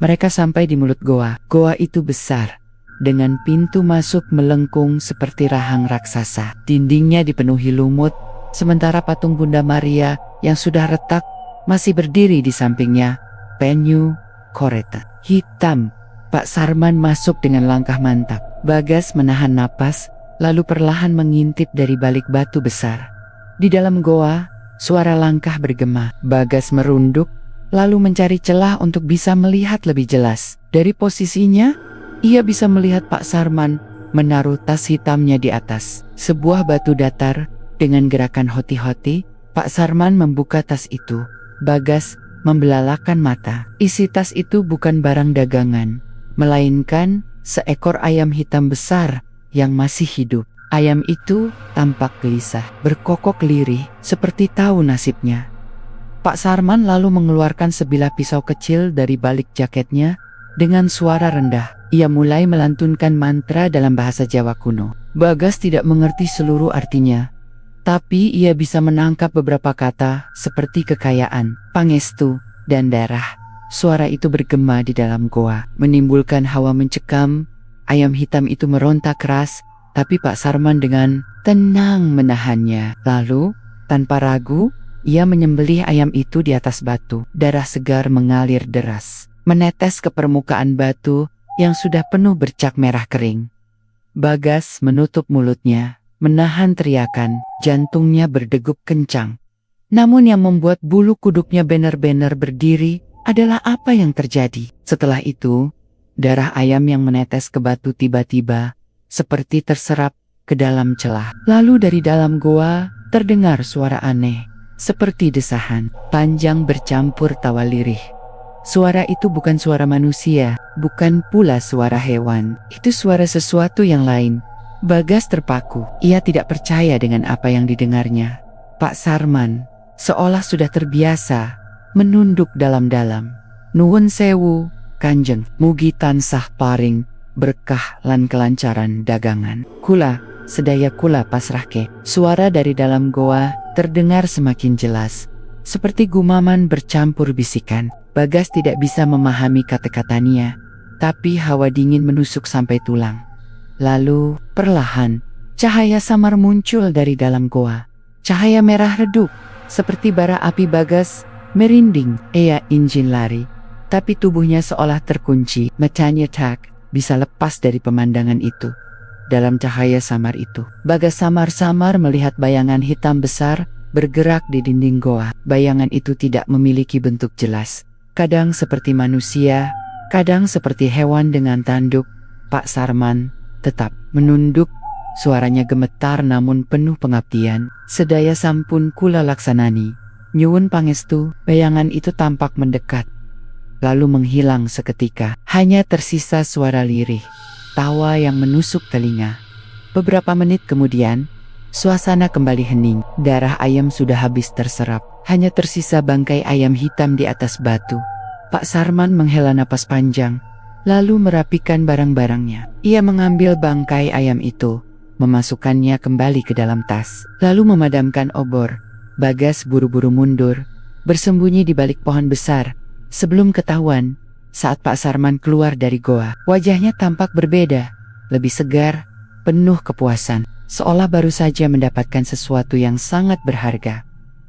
mereka sampai di mulut goa. Goa itu besar, dengan pintu masuk melengkung seperti rahang raksasa. Dindingnya dipenuhi lumut, sementara patung Bunda Maria yang sudah retak masih berdiri di sampingnya. Penyu, koreta, hitam. Pak Sarman masuk dengan langkah mantap. Bagas menahan napas, lalu perlahan mengintip dari balik batu besar. Di dalam goa, suara langkah bergema. Bagas merunduk, lalu mencari celah untuk bisa melihat lebih jelas. Dari posisinya, ia bisa melihat Pak Sarman menaruh tas hitamnya di atas sebuah batu datar. Dengan gerakan hoti-hoti, Pak Sarman membuka tas itu. Bagas membelalakan mata. Isi tas itu bukan barang dagangan, melainkan seekor ayam hitam besar yang masih hidup. Ayam itu tampak gelisah, berkokok lirih, seperti tahu nasibnya. Pak Sarman lalu mengeluarkan sebilah pisau kecil dari balik jaketnya. Dengan suara rendah, ia mulai melantunkan mantra dalam bahasa Jawa kuno. Bagas tidak mengerti seluruh artinya, tapi ia bisa menangkap beberapa kata seperti kekayaan, pangestu, dan darah. Suara itu bergema di dalam goa, menimbulkan hawa mencekam. Ayam hitam itu meronta keras, tapi Pak Sarman dengan tenang menahannya. Lalu, tanpa ragu, ia menyembelih ayam itu di atas batu. Darah segar mengalir deras, menetes ke permukaan batu yang sudah penuh bercak merah kering. Bagas menutup mulutnya, menahan teriakan, jantungnya berdegup kencang. Namun yang membuat bulu kuduknya benar-benar berdiri adalah apa yang terjadi. Setelah itu, darah ayam yang menetes ke batu tiba-tiba seperti terserap ke dalam celah. Lalu dari dalam goa terdengar suara aneh, seperti desahan panjang bercampur tawa lirih. Suara itu bukan suara manusia, bukan pula suara hewan. Itu suara sesuatu yang lain. Bagas terpaku. Ia tidak percaya dengan apa yang didengarnya. Pak Sarman seolah sudah terbiasa menunduk dalam-dalam. Nuwun sewu, Kanjeng, mugi tansah paring berkah lan kelancaran dagangan. Kula, sedaya kula pasrahke. Suara dari dalam goa terdengar semakin jelas, seperti gumaman bercampur bisikan. Bagas tidak bisa memahami kata-katanya, tapi hawa dingin menusuk sampai tulang. Lalu, perlahan, cahaya samar muncul dari dalam goa. Cahaya merah redup, seperti bara api. Bagas merinding. Ia ingin lari, tapi tubuhnya seolah terkunci. Matanya tak bisa lepas dari pemandangan itu. Dalam cahaya samar itu, Bagas samar-samar melihat bayangan hitam besar bergerak di dinding goa. Bayangan itu tidak memiliki bentuk jelas. Kadang seperti manusia, kadang seperti hewan dengan tanduk. Pak Sarman tetap menunduk. Suaranya gemetar namun penuh pengabdian. Sedaya sampun kula laksanani. Nyuwun pangestu. Bayangan itu tampak mendekat, lalu menghilang seketika. Hanya tersisa suara lirih, tawa yang menusuk telinga. Beberapa menit kemudian, suasana kembali hening. Darah ayam sudah habis terserap. Hanya tersisa bangkai ayam hitam di atas batu. Pak Sarman menghela napas panjang, lalu merapikan barang-barangnya. Ia mengambil bangkai ayam itu, memasukkannya kembali ke dalam tas, lalu memadamkan obor. Bagas buru-buru mundur, bersembunyi di balik pohon besar. Sebelum ketahuan, saat Pak Sarman keluar dari goa, wajahnya tampak berbeda, lebih segar, penuh kepuasan, seolah baru saja mendapatkan sesuatu yang sangat berharga.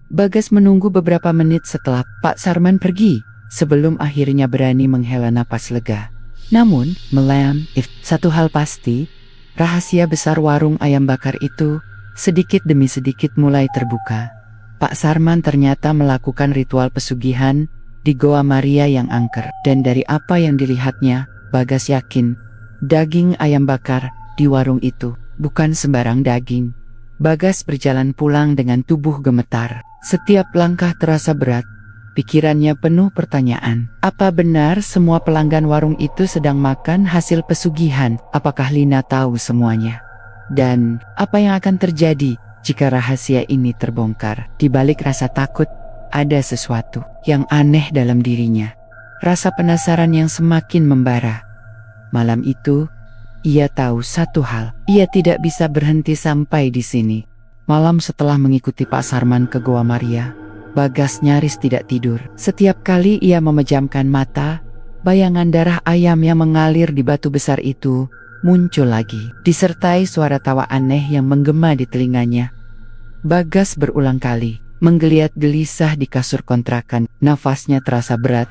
Bagas menunggu beberapa menit setelah Pak Sarman pergi, sebelum akhirnya berani menghela napas lega. Namun, satu hal pasti, rahasia besar warung ayam bakar itu sedikit demi sedikit mulai terbuka. Pak Sarman ternyata melakukan ritual pesugihan di Goa Maria yang angker. Dan dari apa yang dilihatnya, Bagas yakin daging ayam bakar di warung itu bukan sembarang daging. Bagas berjalan pulang dengan tubuh gemetar. Setiap langkah terasa berat. Pikirannya penuh pertanyaan. Apa benar semua pelanggan warung itu sedang makan hasil pesugihan? Apakah Lina tahu semuanya? Dan apa yang akan terjadi jika rahasia ini terbongkar? Di balik rasa takut, ada sesuatu yang aneh dalam dirinya. Rasa penasaran yang semakin membara. Malam itu, ia tahu satu hal. Ia tidak bisa berhenti sampai di sini. Malam setelah mengikuti Pak Sarman ke Goa Maria, Bagas nyaris tidak tidur. Setiap kali ia memejamkan mata, bayangan darah ayam yang mengalir di batu besar itu muncul lagi, disertai suara tawa aneh yang menggema di telinganya. Bagas berulang kali menggeliat gelisah di kasur kontrakan. Nafasnya terasa berat,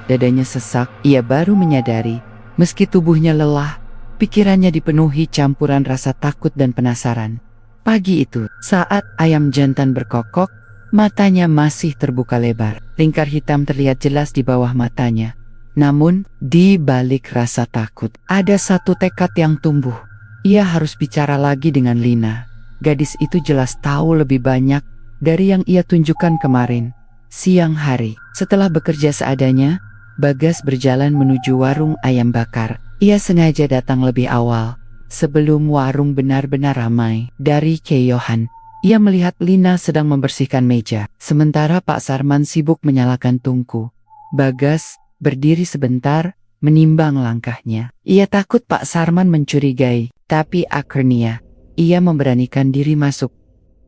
dadanya sesak. Ia baru menyadari, meski tubuhnya lelah, pikirannya dipenuhi campuran rasa takut dan penasaran. Pagi itu, saat ayam jantan berkokok, matanya masih terbuka lebar. Lingkar hitam terlihat jelas di bawah matanya. Namun, di balik rasa takut, ada satu tekad yang tumbuh. Ia harus bicara lagi dengan Lina. Gadis itu jelas tahu lebih banyak dari yang ia tunjukkan kemarin. Siang hari, setelah bekerja seadanya, Bagas berjalan menuju warung ayam bakar. Ia sengaja datang lebih awal, sebelum warung benar-benar ramai. Dari keyohan, ia melihat Lina sedang membersihkan meja, sementara Pak Sarman sibuk menyalakan tungku. Bagas berdiri sebentar, menimbang langkahnya. Ia takut Pak Sarman mencurigai, tapi akhirnya ia memberanikan diri masuk.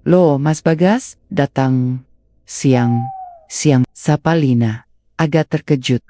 "Loh, Mas Bagas, datang siang, sapa Lina, agak terkejut.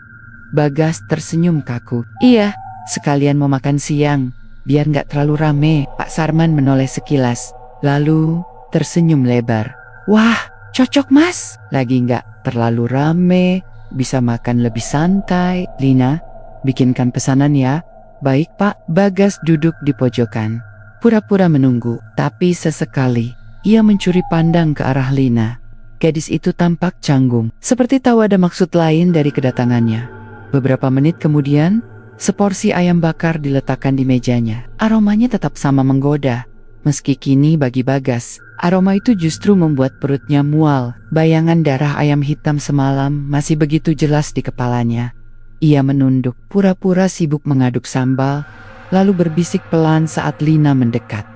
Bagas tersenyum kaku. "Iya, sekalian mau makan siang, biar nggak terlalu rame." Pak Sarman menoleh sekilas, lalu tersenyum lebar. "Wah, cocok Mas, lagi nggak terlalu rame, bisa makan lebih santai." "Lina, bikinkan pesanan ya." "Baik Pak." Bagas duduk di pojokan, pura-pura menunggu, tapi sesekali ia mencuri pandang ke arah Lina. Gadis itu tampak canggung, seperti tahu ada maksud lain dari kedatangannya. Beberapa menit kemudian, seporsi ayam bakar diletakkan di mejanya. Aromanya tetap sama menggoda, meski kini bagi Bagas, aroma itu justru membuat perutnya mual. Bayangan darah ayam hitam semalam masih begitu jelas di kepalanya. Ia menunduk, pura-pura sibuk mengaduk sambal, lalu berbisik pelan saat Lina mendekat.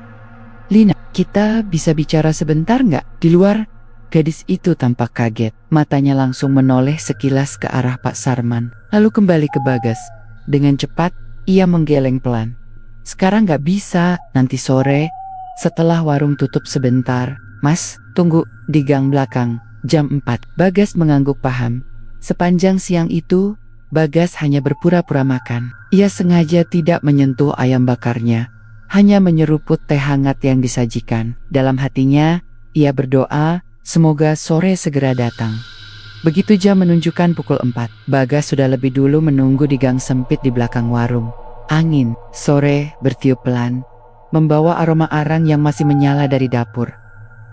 "Lina, kita bisa bicara sebentar nggak? Di luar?" Gadis itu tampak kaget, matanya langsung menoleh sekilas ke arah Pak Sarman, lalu kembali ke Bagas. Dengan cepat, ia menggeleng pelan. "Sekarang nggak bisa, nanti sore, setelah warung tutup sebentar." "Mas, tunggu di gang belakang, jam 4. Bagas mengangguk paham. Sepanjang siang itu, Bagas hanya berpura-pura makan. Ia sengaja tidak menyentuh ayam bakarnya, hanya menyeruput teh hangat yang disajikan. Dalam hatinya, ia berdoa, semoga sore segera datang. Begitu jam menunjukkan pukul 4, Bagas sudah lebih dulu menunggu di gang sempit di belakang warung. Angin sore bertiup pelan, membawa aroma arang yang masih menyala dari dapur.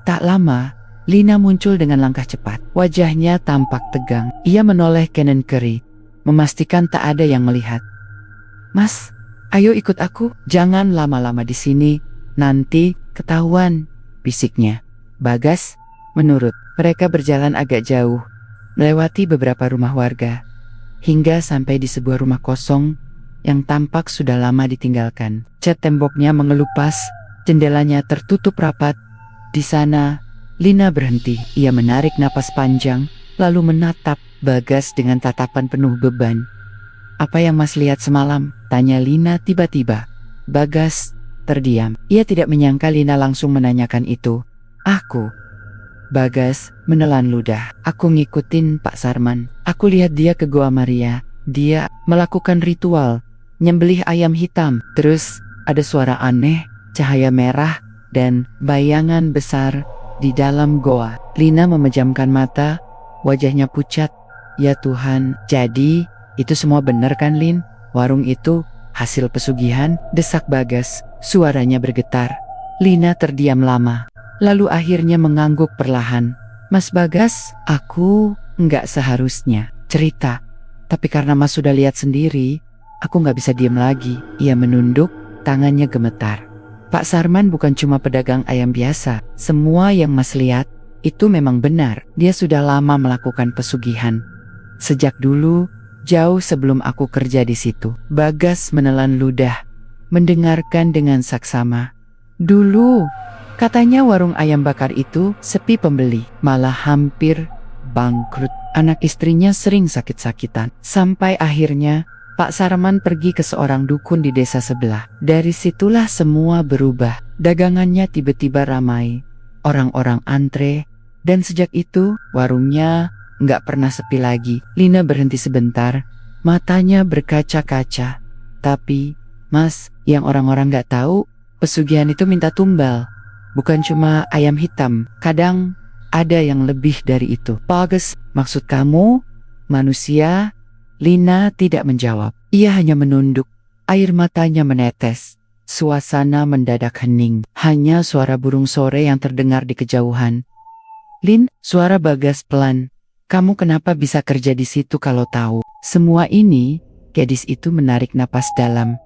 Tak lama, Lina muncul dengan langkah cepat. Wajahnya tampak tegang. Ia menoleh kanan kiri, memastikan tak ada yang melihat. "Mas, ayo ikut aku. Jangan lama-lama di sini, nanti ketahuan," bisiknya. Bagas menurut. Mereka berjalan agak jauh, melewati beberapa rumah warga, hingga sampai di sebuah rumah kosong yang tampak sudah lama ditinggalkan. Cat temboknya mengelupas, jendelanya tertutup rapat. Di sana, Lina berhenti. Ia menarik napas panjang, lalu menatap Bagas dengan tatapan penuh beban. "Apa yang Mas lihat semalam?" tanya Lina tiba-tiba. Bagas terdiam. Ia tidak menyangka Lina langsung menanyakan itu. "Aku..." Bagas menelan ludah. "Aku ngikutin Pak Sarman. Aku lihat dia ke Goa Maria. Dia melakukan ritual nyembelih ayam hitam. Terus ada suara aneh, cahaya merah, dan bayangan besar di dalam goa." Lina memejamkan mata, wajahnya pucat. "Ya Tuhan, jadi itu semua benar kan Lin? Warung itu hasil pesugihan?" desak Bagas, suaranya bergetar. Lina terdiam lama, lalu akhirnya mengangguk perlahan. "Mas Bagas, aku nggak seharusnya cerita. Tapi karena Mas sudah lihat sendiri, aku nggak bisa diam lagi." Ia menunduk, tangannya gemetar. "Pak Sarman bukan cuma pedagang ayam biasa. Semua yang Mas lihat itu memang benar. Dia sudah lama melakukan pesugihan. Sejak dulu, jauh sebelum aku kerja di situ." Bagas menelan ludah, mendengarkan dengan saksama. "Dulu, katanya warung ayam bakar itu sepi pembeli, malah hampir bangkrut. Anak istrinya sering sakit-sakitan. Sampai akhirnya Pak Sarman pergi ke seorang dukun di desa sebelah. Dari situlah semua berubah. Dagangannya tiba-tiba ramai, orang-orang antre, dan sejak itu warungnya nggak pernah sepi lagi." Lina berhenti sebentar, matanya berkaca-kaca. "Tapi, Mas, yang orang-orang nggak tahu, pesugihan itu minta tumbal. Bukan cuma ayam hitam, kadang ada yang lebih dari itu." "Bagus, maksud kamu manusia?" Lina tidak menjawab. Ia hanya menunduk, air matanya menetes. Suasana mendadak hening, hanya suara burung sore yang terdengar di kejauhan. "Lin," suara Bagas pelan, "kamu kenapa bisa kerja di situ kalau tahu semua ini?" Gadis itu menarik napas dalam.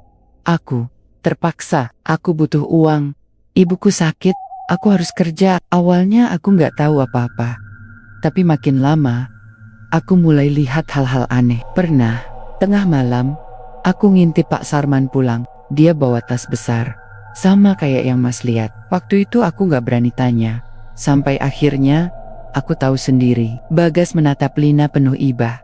"Aku terpaksa, aku butuh uang. Ibuku sakit, aku harus kerja. Awalnya aku nggak tahu apa-apa. Tapi makin lama, aku mulai lihat hal-hal aneh. Pernah, tengah malam, aku ngintip Pak Sarman pulang. Dia bawa tas besar, Sama kayak yang Mas lihat. Waktu itu aku gak berani tanya. Sampai akhirnya, aku tahu sendiri. Bagas menatap Lina penuh iba.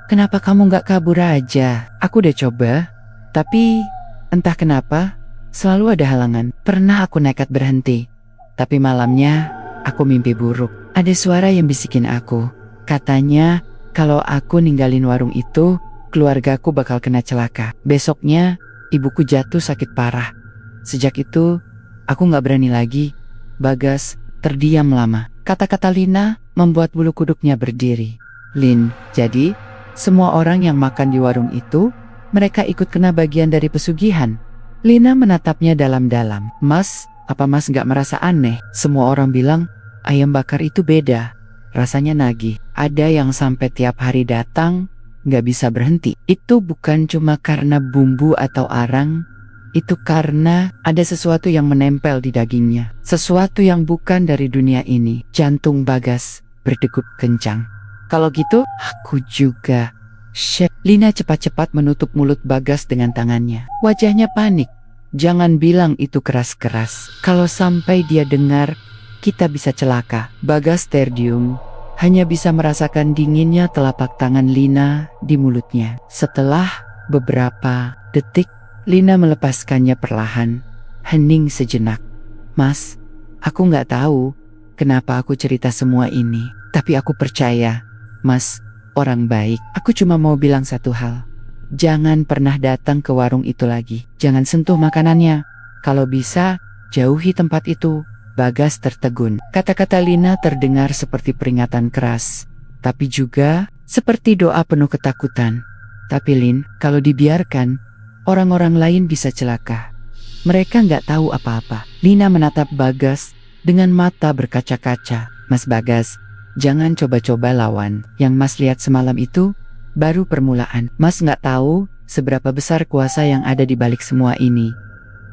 Kenapa kamu gak kabur aja? Aku udah coba. Tapi, entah kenapa, selalu ada halangan. Pernah aku nekat berhenti. Tapi malamnya, aku mimpi buruk. Ada suara yang bisikin aku. Katanya, kalau aku ninggalin warung itu, keluargaku bakal kena celaka. Besoknya, ibuku jatuh sakit parah. Sejak itu, aku gak berani lagi. Bagas terdiam lama. Kata-kata Lina membuat bulu kuduknya berdiri. Lin, jadi semua orang yang makan di warung itu, mereka ikut kena bagian dari pesugihan. Lina menatapnya dalam-dalam. Mas, apa Mas gak merasa aneh? Semua orang bilang, ayam bakar itu beda. Rasanya nagih. Ada yang sampai tiap hari datang, gak bisa berhenti. Itu bukan cuma karena bumbu atau arang, itu karena ada sesuatu yang menempel di dagingnya. Sesuatu yang bukan dari dunia ini. Jantung Bagas berdegup kencang. Kalau gitu, aku juga. Shit. Lina cepat-cepat menutup mulut Bagas dengan tangannya. Wajahnya panik. Jangan bilang itu keras-keras. Kalau sampai dia dengar, kita bisa celaka. Bagas terdiam, hanya bisa merasakan dinginnya telapak tangan Lina di mulutnya. Setelah beberapa detik, Lina melepaskannya perlahan, hening sejenak. Mas, aku gak tahu kenapa aku cerita semua ini, tapi aku percaya, Mas, orang baik. Aku cuma mau bilang satu hal. Jangan pernah datang ke warung itu lagi. Jangan sentuh makanannya. Kalau bisa, jauhi tempat itu. Bagas tertegun. Kata-kata Lina terdengar seperti peringatan keras, tapi juga seperti doa penuh ketakutan. Tapi Lin, kalau dibiarkan, orang-orang lain bisa celaka. Mereka nggak tahu apa-apa. Lina menatap Bagas dengan mata berkaca-kaca. Mas Bagas, jangan coba-coba lawan. Yang Mas lihat semalam itu baru permulaan. Mas nggak tahu seberapa besar kuasa yang ada di balik semua ini.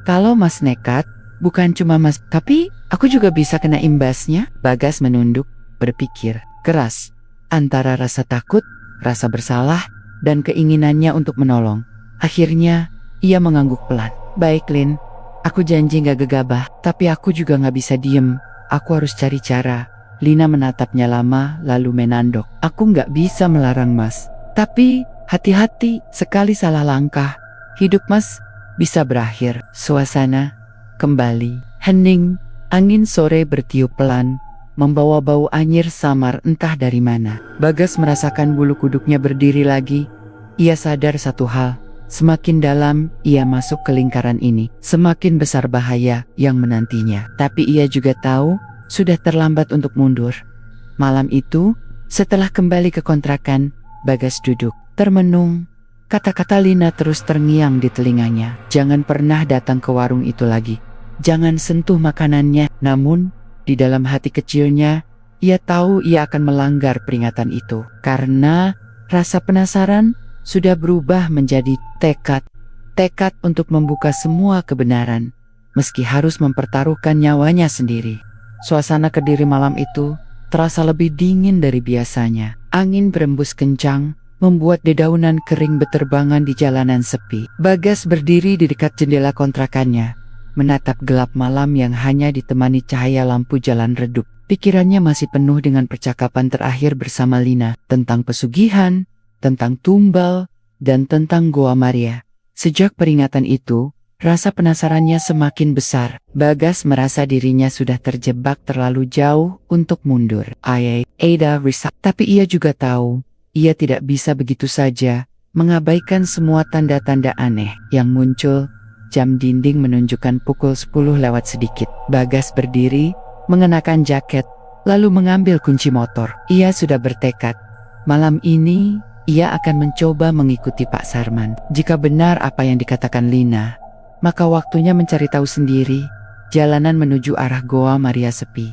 Kalau Mas nekat, bukan cuma Mas, tapi aku juga bisa kena imbasnya. Bagas menunduk, berpikir keras antara rasa takut, rasa bersalah, dan keinginannya untuk menolong. Akhirnya, ia mengangguk pelan. Baik Lin, aku janji gak gegabah, tapi aku juga gak bisa diem. Aku harus cari cara. Lina menatapnya lama, lalu menandok. Aku gak bisa melarang Mas, tapi hati-hati, sekali salah langkah, hidup Mas bisa berakhir. Suasana kembali hening. Angin sore bertiup pelan, membawa bau anyir samar entah dari mana. Bagas merasakan bulu kuduknya berdiri lagi. Ia sadar satu hal, semakin dalam ia masuk ke lingkaran ini, semakin besar bahaya yang menantinya. Tapi ia juga tahu, sudah terlambat untuk mundur. Malam itu, setelah kembali ke kontrakan, Bagas duduk, termenung. Kata-kata Lina terus terngiang di telinganya. Jangan pernah datang ke warung itu lagi. Jangan sentuh makanannya. Namun, di dalam hati kecilnya, ia tahu ia akan melanggar peringatan itu. Karena rasa penasaran sudah berubah menjadi tekad. Tekad untuk membuka semua kebenaran, meski harus mempertaruhkan nyawanya sendiri. Suasana Kediri malam itu terasa lebih dingin dari biasanya. Angin berembus kencang, membuat dedaunan kering beterbangan di jalanan sepi. Bagas berdiri di dekat jendela kontrakannya, menatap gelap malam yang hanya ditemani cahaya lampu jalan redup. Pikirannya masih penuh dengan percakapan terakhir bersama Lina, tentang pesugihan, tentang tumbal, dan tentang Goa Maria. Sejak peringatan itu, rasa penasarannya semakin besar. Bagas merasa dirinya sudah terjebak terlalu jauh untuk mundur. Ada risau, tapi ia juga tahu, ia tidak bisa begitu saja mengabaikan semua tanda-tanda aneh yang muncul. Jam dinding menunjukkan pukul 10 lewat sedikit. Bagas berdiri, mengenakan jaket, lalu mengambil kunci motor. Ia sudah bertekad, malam ini ia akan mencoba mengikuti Pak Sarman. Jika benar apa yang dikatakan Lina, maka waktunya mencari tahu sendiri. Jalanan menuju arah Goa Maria sepi.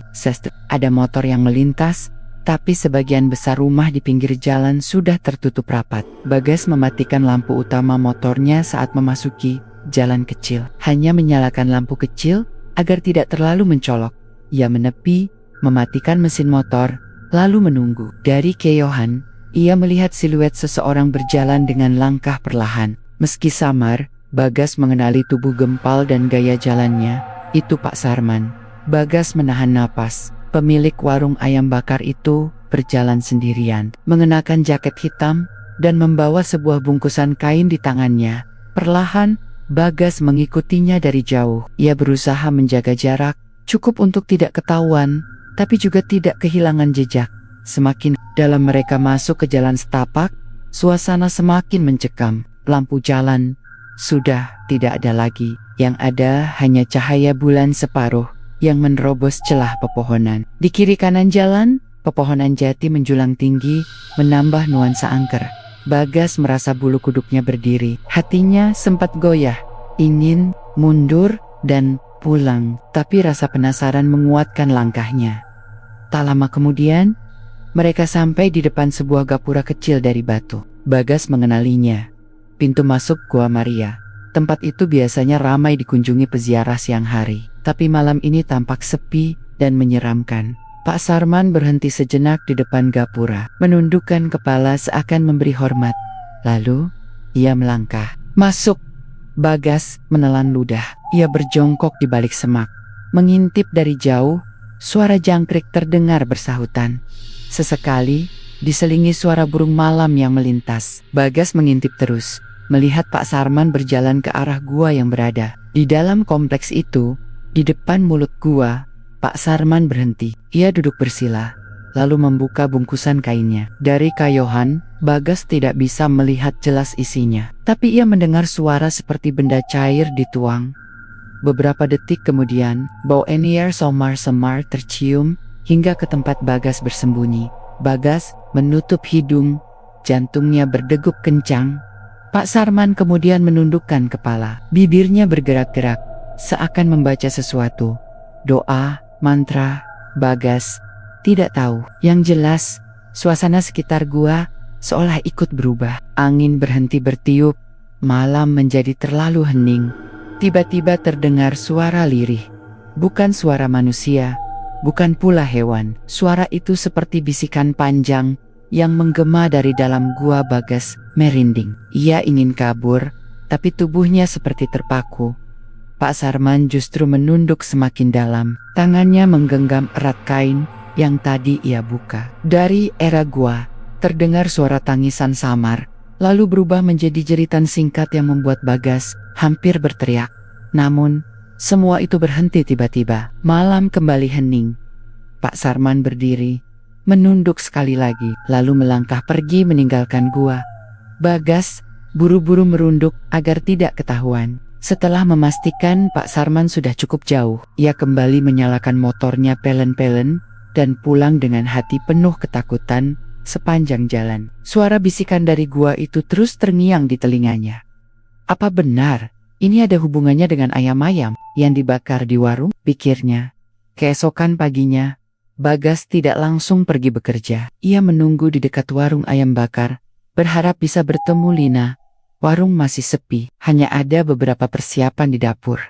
Ada motor yang melintas, tapi sebagian besar rumah di pinggir jalan sudah tertutup rapat. Bagas mematikan lampu utama motornya saat memasuki jalan kecil. Hanya menyalakan lampu kecil agar tidak terlalu mencolok. Ia menepi, mematikan mesin motor, lalu menunggu. Dari kejauhan, ia melihat siluet seseorang berjalan dengan langkah perlahan. Meski samar, Bagas mengenali tubuh gempal dan gaya jalannya. Itu Pak Sarman. Bagas menahan napas. Pemilik warung ayam bakar itu berjalan sendirian, mengenakan jaket hitam dan membawa sebuah bungkusan kain di tangannya. Perlahan, Bagas mengikutinya dari jauh. Ia berusaha menjaga jarak, cukup untuk tidak ketahuan, tapi juga tidak kehilangan jejak. Semakin dalam mereka masuk ke jalan setapak, suasana semakin mencekam. Lampu jalan sudah tidak ada lagi. Yang ada hanya cahaya bulan separuh yang menerobos celah pepohonan. Di kiri kanan jalan, pepohonan jati menjulang tinggi, menambah nuansa angker. Bagas merasa bulu kuduknya berdiri. Hatinya sempat goyah, ingin mundur dan pulang, tapi rasa penasaran menguatkan langkahnya. Tak lama kemudian, mereka sampai di depan sebuah gapura kecil dari batu. Bagas mengenalinya. Pintu masuk Gua Maria. Tempat itu biasanya ramai dikunjungi peziarah siang hari, tapi malam ini tampak sepi dan menyeramkan. Pak Sarman berhenti sejenak di depan gapura, menundukkan kepala seakan memberi hormat. Lalu, ia melangkah. Masuk! Bagas menelan ludah. Ia berjongkok di balik semak. Mengintip dari jauh, suara jangkrik terdengar bersahutan. Sesekali, diselingi suara burung malam yang melintas. Bagas mengintip terus, melihat Pak Sarman berjalan ke arah gua yang berada. Di dalam kompleks itu, di depan mulut gua, Pak Sarman berhenti. Ia duduk bersila, lalu membuka bungkusan kainnya. Dari kayohan, Bagas tidak bisa melihat jelas isinya, tapi ia mendengar suara seperti benda cair dituang. Beberapa detik kemudian, bau anyir samar-samar tercium hingga ke tempat Bagas bersembunyi. Bagas menutup hidung, jantungnya berdegup kencang. Pak Sarman kemudian menundukkan kepala. Bibirnya bergerak-gerak, seakan membaca sesuatu. Doa, mantra, Bagas tidak tahu. Yang jelas, suasana sekitar gua seolah ikut berubah. Angin berhenti bertiup, malam menjadi terlalu hening. Tiba-tiba terdengar suara lirih. Bukan suara manusia, bukan pula hewan. Suara itu seperti bisikan panjang yang menggema dari dalam gua. Bagas merinding. Ia ingin kabur, tapi tubuhnya seperti terpaku. Pak Sarman justru menunduk semakin dalam. Tangannya menggenggam erat kain yang tadi ia buka. Dari era gua, terdengar suara tangisan samar, lalu berubah menjadi jeritan singkat yang membuat Bagas hampir berteriak. Namun, semua itu berhenti tiba-tiba. Malam kembali hening. Pak Sarman berdiri, menunduk sekali lagi, lalu melangkah pergi meninggalkan gua. Bagas buru-buru merunduk agar tidak ketahuan. Setelah memastikan Pak Sarman sudah cukup jauh, ia kembali menyalakan motornya pelen-pelen dan pulang dengan hati penuh ketakutan. Sepanjang jalan, suara bisikan dari gua itu terus terngiang di telinganya. Apa benar ini ada hubungannya dengan ayam-ayam yang dibakar di warung? Pikirnya. Keesokan paginya, Bagas tidak langsung pergi bekerja. Ia menunggu di dekat warung ayam bakar, berharap bisa bertemu Lina. Warung masih sepi, hanya ada beberapa persiapan di dapur.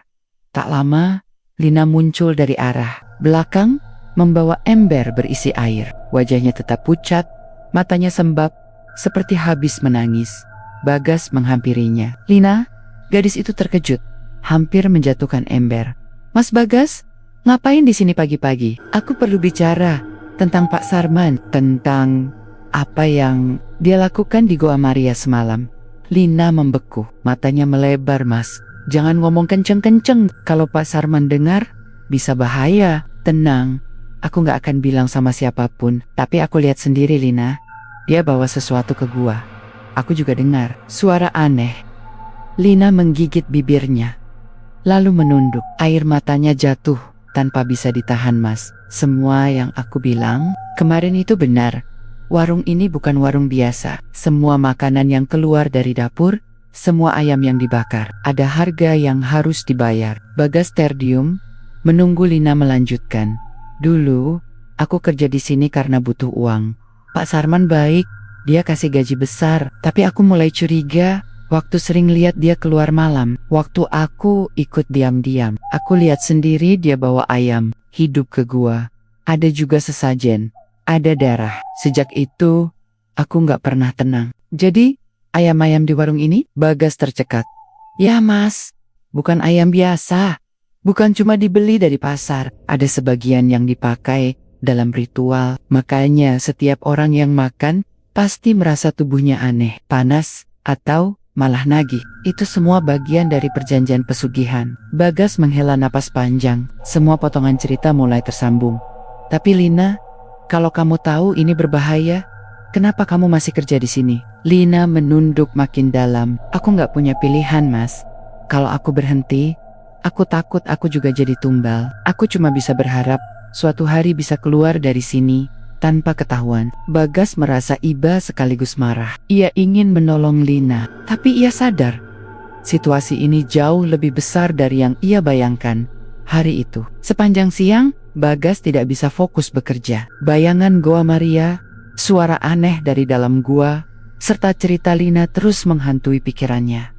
Tak lama, Lina muncul dari arah belakang, membawa ember berisi air. Wajahnya tetap pucat, matanya sembab, seperti habis menangis. Bagas menghampirinya. Lina, gadis itu terkejut, hampir menjatuhkan ember. Mas Bagas, ngapain di sini pagi-pagi? Aku perlu bicara tentang Pak Sarman, tentang apa yang dia lakukan di Goa Maria semalam. Lina membeku, matanya melebar. Mas, jangan ngomong kenceng-kenceng. Kalau Pak Sarman dengar, bisa bahaya. Tenang, aku gak akan bilang sama siapapun. Tapi aku lihat sendiri Lina, dia bawa sesuatu ke gua. Aku juga dengar suara aneh. Lina menggigit bibirnya, lalu menunduk. Air matanya jatuh tanpa bisa ditahan. Mas, semua yang aku bilang kemarin itu benar. Warung ini bukan warung biasa. Semua makanan yang keluar dari dapur, semua ayam yang dibakar, ada harga yang harus dibayar. Bagas terdiam, menunggu Lina melanjutkan. Dulu, aku kerja di sini karena butuh uang. Pak Sarman baik, dia kasih gaji besar. Tapi aku mulai curiga waktu sering lihat dia keluar malam. Waktu aku ikut diam-diam, aku lihat sendiri dia bawa ayam hidup ke gua. Ada juga sesajen, ada darah. Sejak itu, aku gak pernah tenang. Jadi, ayam-ayam di warung ini? Bagas tercekat. Ya mas, bukan ayam biasa. Bukan cuma dibeli dari pasar, ada sebagian yang dipakai dalam ritual. Makanya setiap orang yang makan pasti merasa tubuhnya aneh, panas, atau malah nagih. Itu semua bagian dari perjanjian pesugihan. Bagas menghela napas panjang, semua potongan cerita mulai tersambung. Tapi Lina, kalau kamu tahu ini berbahaya, kenapa kamu masih kerja di sini? Lina menunduk makin dalam. Aku nggak punya pilihan mas. Kalau aku berhenti, aku takut aku juga jadi tumbal. Aku cuma bisa berharap suatu hari bisa keluar dari sini tanpa ketahuan. Bagas merasa iba sekaligus marah. Ia ingin menolong Lina, tapi ia sadar situasi ini jauh lebih besar dari yang ia bayangkan hari itu. Sepanjang siang, Bagas tidak bisa fokus bekerja. Bayangan Goa Maria, suara aneh dari dalam gua, serta cerita Lina terus menghantui pikirannya.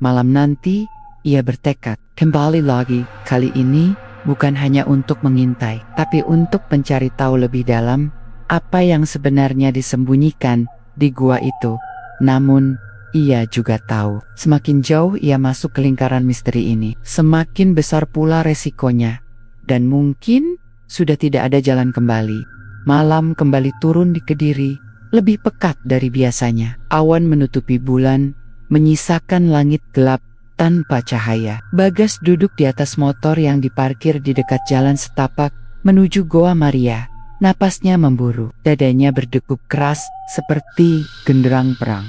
Malam nanti, ia bertekad kembali lagi. Kali ini bukan hanya untuk mengintai, tapi untuk mencari tahu lebih dalam apa yang sebenarnya disembunyikan di gua itu. Namun, ia juga tahu, semakin jauh ia masuk ke lingkaran misteri ini, semakin besar pula resikonya. Dan mungkin sudah tidak ada jalan kembali. Malam kembali turun di Kediri, lebih pekat dari biasanya. Awan menutupi bulan, menyisakan langit gelap tanpa cahaya. Bagas duduk di atas motor yang diparkir di dekat jalan setapak menuju Goa Maria. Napasnya memburu, dadanya berdegup keras seperti genderang perang.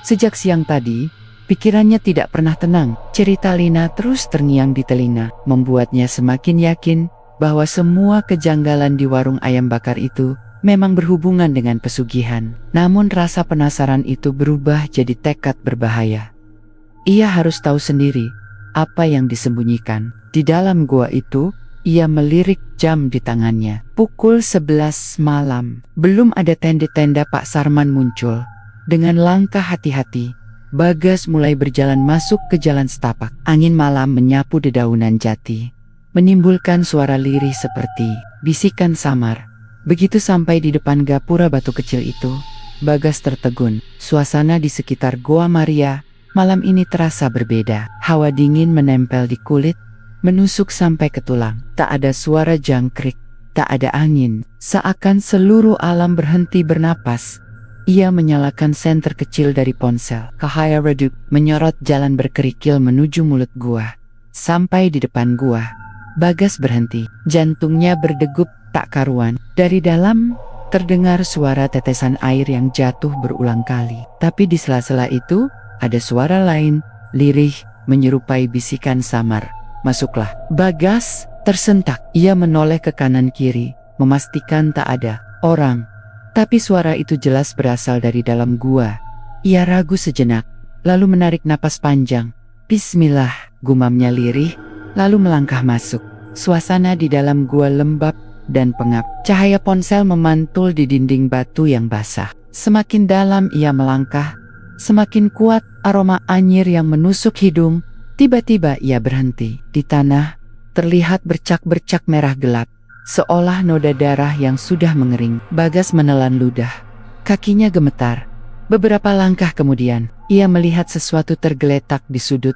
Sejak siang tadi, pikirannya tidak pernah tenang. Cerita Lina terus terngiang di telinga, membuatnya semakin yakin bahwa semua kejanggalan di warung ayam bakar itu memang berhubungan dengan pesugihan. Namun rasa penasaran itu berubah jadi tekad berbahaya. Ia harus tahu sendiri apa yang disembunyikan. Di dalam gua itu, ia melirik jam di tangannya. Pukul 11 malam. Belum ada tenda-tenda Pak Sarman muncul. Dengan langkah hati-hati, Bagas mulai berjalan masuk ke jalan setapak. Angin malam menyapu dedaunan jati, menimbulkan suara lirih seperti bisikan samar. Begitu sampai di depan gapura batu kecil itu, Bagas tertegun. Suasana di sekitar Goa Maria malam ini terasa berbeda. Hawa dingin menempel di kulit, menusuk sampai ke tulang. Tak ada suara jangkrik, tak ada angin. Seakan seluruh alam berhenti bernapas. Ia menyalakan senter kecil dari ponsel. Cahaya redup menyorot jalan berkerikil menuju mulut gua. Sampai di depan gua, Bagas berhenti. Jantungnya berdegup tak karuan. Dari dalam terdengar suara tetesan air yang jatuh berulang kali. Tapi di sela-sela itu ada suara lain, lirih, menyerupai bisikan samar. Masuklah. Bagas tersentak. Ia menoleh ke kanan kiri, memastikan tak ada orang. Tapi suara itu jelas berasal dari dalam gua. Ia ragu sejenak, lalu menarik napas panjang. Bismillah, gumamnya lirih, lalu melangkah masuk. Suasana di dalam gua lembab dan pengap. Cahaya ponsel memantul di dinding batu yang basah. Semakin dalam ia melangkah, semakin kuat aroma anyir yang menusuk hidung. Tiba-tiba ia berhenti. Di tanah, terlihat bercak-bercak merah gelap, seolah noda darah yang sudah mengering. Bagas menelan ludah. Kakinya gemetar. Beberapa langkah kemudian, ia melihat sesuatu tergeletak di sudut.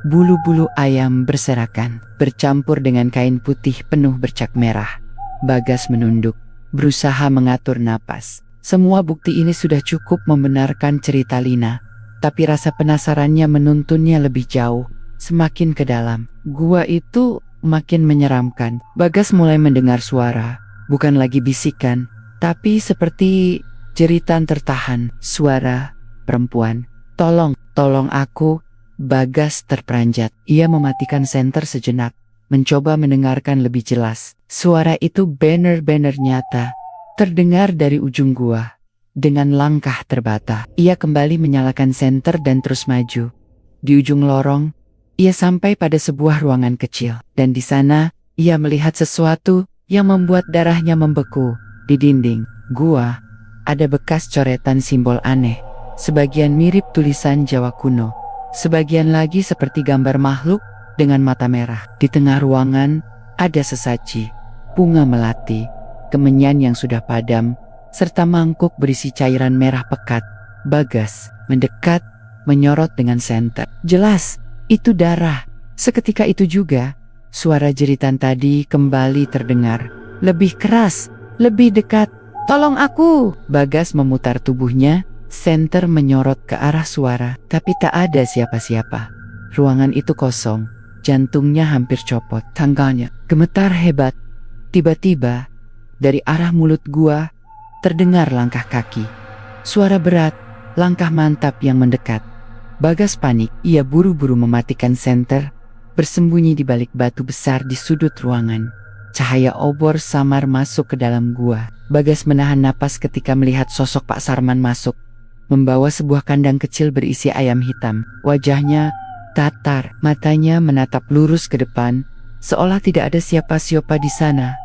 Bulu-bulu ayam berserakan, bercampur dengan kain putih penuh bercak merah. Bagas menunduk, berusaha mengatur napas. Semua bukti ini sudah cukup membenarkan cerita Lina, tapi rasa penasarannya menuntunnya lebih jauh, semakin ke dalam. Gua itu makin menyeramkan. Bagas mulai mendengar suara, bukan lagi bisikan, tapi seperti jeritan tertahan. Suara perempuan. Tolong aku. Bagas terperanjat. Ia mematikan senter sejenak, mencoba mendengarkan lebih jelas. Suara itu benar-benar nyata, terdengar dari ujung gua. Dengan langkah terbata, ia kembali menyalakan senter dan terus maju. Di ujung lorong, ia sampai pada sebuah ruangan kecil, dan di sana, ia melihat sesuatu yang membuat darahnya membeku. Di dinding gua, ada bekas coretan simbol aneh, sebagian mirip tulisan Jawa kuno, sebagian lagi seperti gambar makhluk dengan mata merah. Di tengah ruangan, ada sesaji, bunga melati, kemenyan yang sudah padam, serta mangkuk berisi cairan merah pekat. Bagas mendekat, menyorot dengan senter. Jelas, Itu darah. Seketika itu juga, suara jeritan tadi kembali terdengar. Lebih keras, lebih dekat. "Tolong aku!" Bagas memutar tubuhnya, senter menyorot ke arah suara. Tapi tak ada siapa-siapa. Ruangan itu kosong. Jantungnya hampir copot. Tangannya gemetar hebat. Tiba-tiba, dari arah mulut gua, terdengar langkah kaki. Suara berat, langkah mantap yang mendekat. Bagas panik, ia buru-buru mematikan senter, bersembunyi di balik batu besar di sudut ruangan. Cahaya obor samar masuk ke dalam gua. Bagas menahan napas ketika melihat sosok Pak Sarman masuk, membawa sebuah kandang kecil berisi ayam hitam. Wajahnya datar, matanya menatap lurus ke depan, seolah tidak ada siapa-siapa di sana.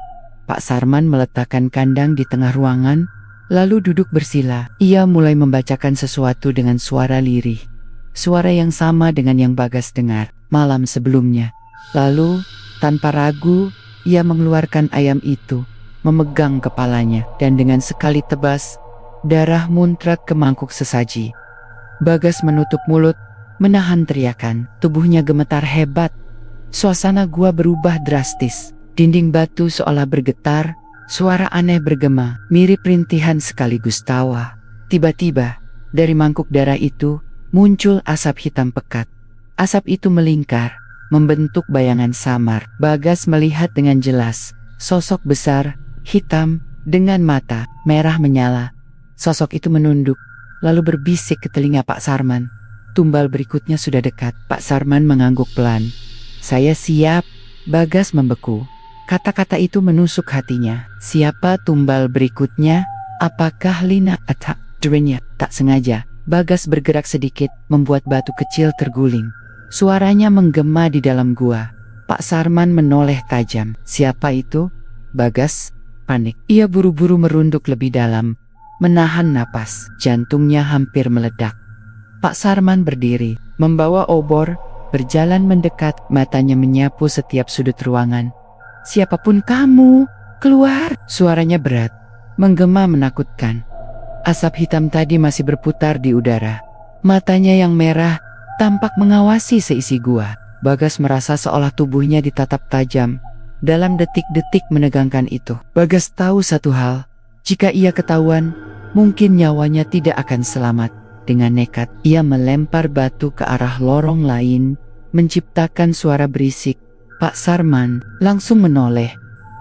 Pak Sarman meletakkan kandang di tengah ruangan, lalu duduk bersila. Ia mulai membacakan sesuatu dengan suara lirih. Suara yang sama dengan yang Bagas dengar malam sebelumnya. Lalu, tanpa ragu, ia mengeluarkan ayam itu, memegang kepalanya, dan dengan sekali tebas, darah muncrat ke mangkuk sesaji. Bagas menutup mulut, menahan teriakan. Tubuhnya gemetar hebat. Suasana gua berubah drastis. Dinding batu seolah bergetar, suara aneh bergema, mirip rintihan sekaligus tawa. Tiba-tiba, dari mangkuk darah itu, muncul asap hitam pekat. Asap itu melingkar, membentuk bayangan samar. Bagas melihat dengan jelas, sosok besar, hitam, dengan mata merah menyala. Sosok itu menunduk, lalu berbisik ke telinga Pak Sarman. Tumbal berikutnya sudah dekat. Pak Sarman mengangguk pelan. "Saya siap." Bagas membeku. Kata-kata itu menusuk hatinya. Siapa tumbal berikutnya? Apakah Lina atau Drennya? Tak sengaja, Bagas bergerak sedikit, membuat batu kecil terguling. Suaranya menggema di dalam gua. Pak Sarman menoleh tajam. "Siapa itu?" Bagas panik. Ia buru-buru merunduk lebih dalam, menahan napas. Jantungnya hampir meledak. Pak Sarman berdiri, membawa obor, berjalan mendekat, matanya menyapu setiap sudut ruangan. "Siapapun kamu, keluar!" Suaranya berat, menggema menakutkan. Asap hitam tadi masih berputar di udara. Matanya yang merah tampak mengawasi seisi gua. Bagas merasa seolah tubuhnya ditatap tajam. Dalam detik-detik menegangkan itu, Bagas tahu satu hal. Jika ia ketahuan, mungkin nyawanya tidak akan selamat. Dengan nekat, ia melempar batu ke arah lorong lain, menciptakan suara berisik. Pak Sarman langsung menoleh,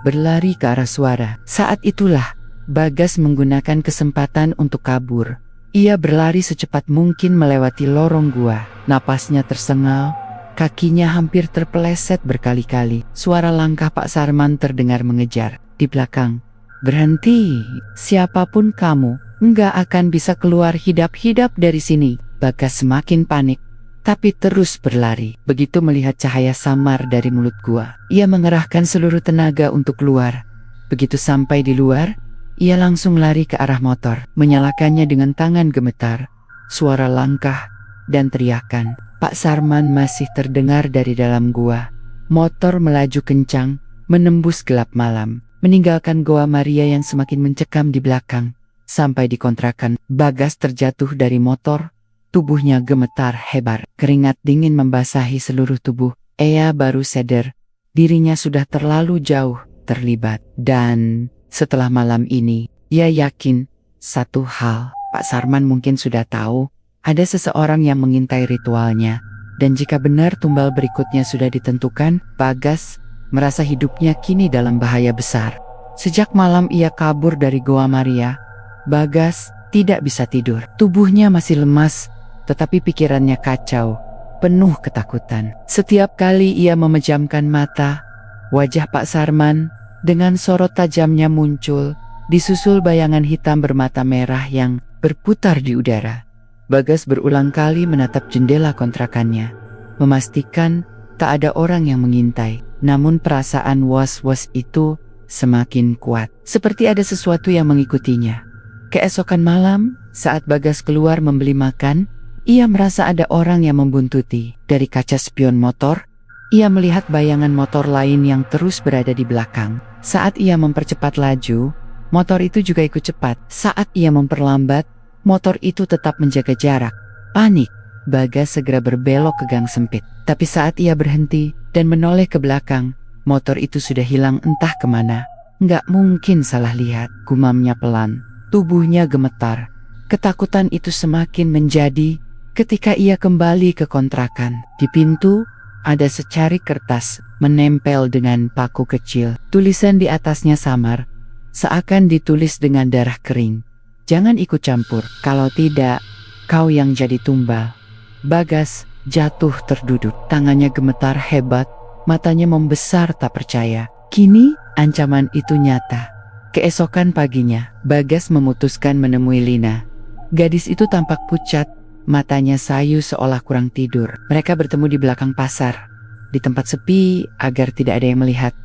berlari ke arah suara. Saat itulah, Bagas menggunakan kesempatan untuk kabur. Ia berlari secepat mungkin melewati lorong gua. Napasnya tersengal, kakinya hampir terpeleset berkali-kali. Suara langkah Pak Sarman terdengar mengejar. Di belakang, "Berhenti, siapapun kamu, nggak akan bisa keluar hidup-hidup dari sini." Bagas semakin panik, tapi terus berlari. Begitu melihat cahaya samar dari mulut gua, ia mengerahkan seluruh tenaga untuk keluar. Begitu sampai di luar, ia langsung lari ke arah motor, menyalakannya dengan tangan gemetar. Suara langkah dan teriakan Pak Sarman masih terdengar dari dalam gua. Motor melaju kencang, menembus gelap malam, meninggalkan Goa Maria yang semakin mencekam di belakang. Sampai di kontrakan, Bagas terjatuh dari motor, tubuhnya gemetar hebat. Keringat dingin membasahi seluruh tubuh. Ia baru sadar, dirinya sudah terlalu jauh terlibat. Dan setelah malam ini, ia yakin satu hal. Pak Sarman mungkin sudah tahu, ada seseorang yang mengintai ritualnya. Dan jika benar tumbal berikutnya sudah ditentukan, Bagas merasa hidupnya kini dalam bahaya besar. Sejak malam ia kabur dari Goa Maria, Bagas tidak bisa tidur. Tubuhnya masih lemas, tetapi pikirannya kacau, penuh ketakutan. Setiap kali ia memejamkan mata, wajah Pak Sarman dengan sorot tajamnya muncul, disusul bayangan hitam bermata merah yang berputar di udara. Bagas berulang kali menatap jendela kontrakannya, memastikan tak ada orang yang mengintai. Namun perasaan was-was itu semakin kuat, seperti ada sesuatu yang mengikutinya. Keesokan malam, saat Bagas keluar membeli makan, ia merasa ada orang yang membuntuti. Dari kaca spion motor, ia melihat bayangan motor lain yang terus berada di belakang. Saat ia mempercepat laju, motor itu juga ikut cepat. Saat ia memperlambat, motor itu tetap menjaga jarak. Panik, Bagas segera berbelok ke gang sempit. Tapi saat ia berhenti dan menoleh ke belakang, motor itu sudah hilang entah kemana. Nggak mungkin salah lihat, gumamnya pelan. Tubuhnya gemetar. Ketakutan itu semakin menjadi ketika ia kembali ke kontrakan. Di pintu ada secari kertas menempel dengan paku kecil. Tulisan di atasnya samar, seakan ditulis dengan darah kering. Jangan ikut campur, kalau tidak, kau yang jadi tumbal. Bagas jatuh terduduk, tangannya gemetar hebat, matanya membesar tak percaya. Kini ancaman itu nyata. Keesokan paginya, Bagas memutuskan menemui Lina. Gadis itu tampak pucat, matanya sayu seolah kurang tidur. Mereka bertemu di belakang pasar, di tempat sepi agar tidak ada yang melihat.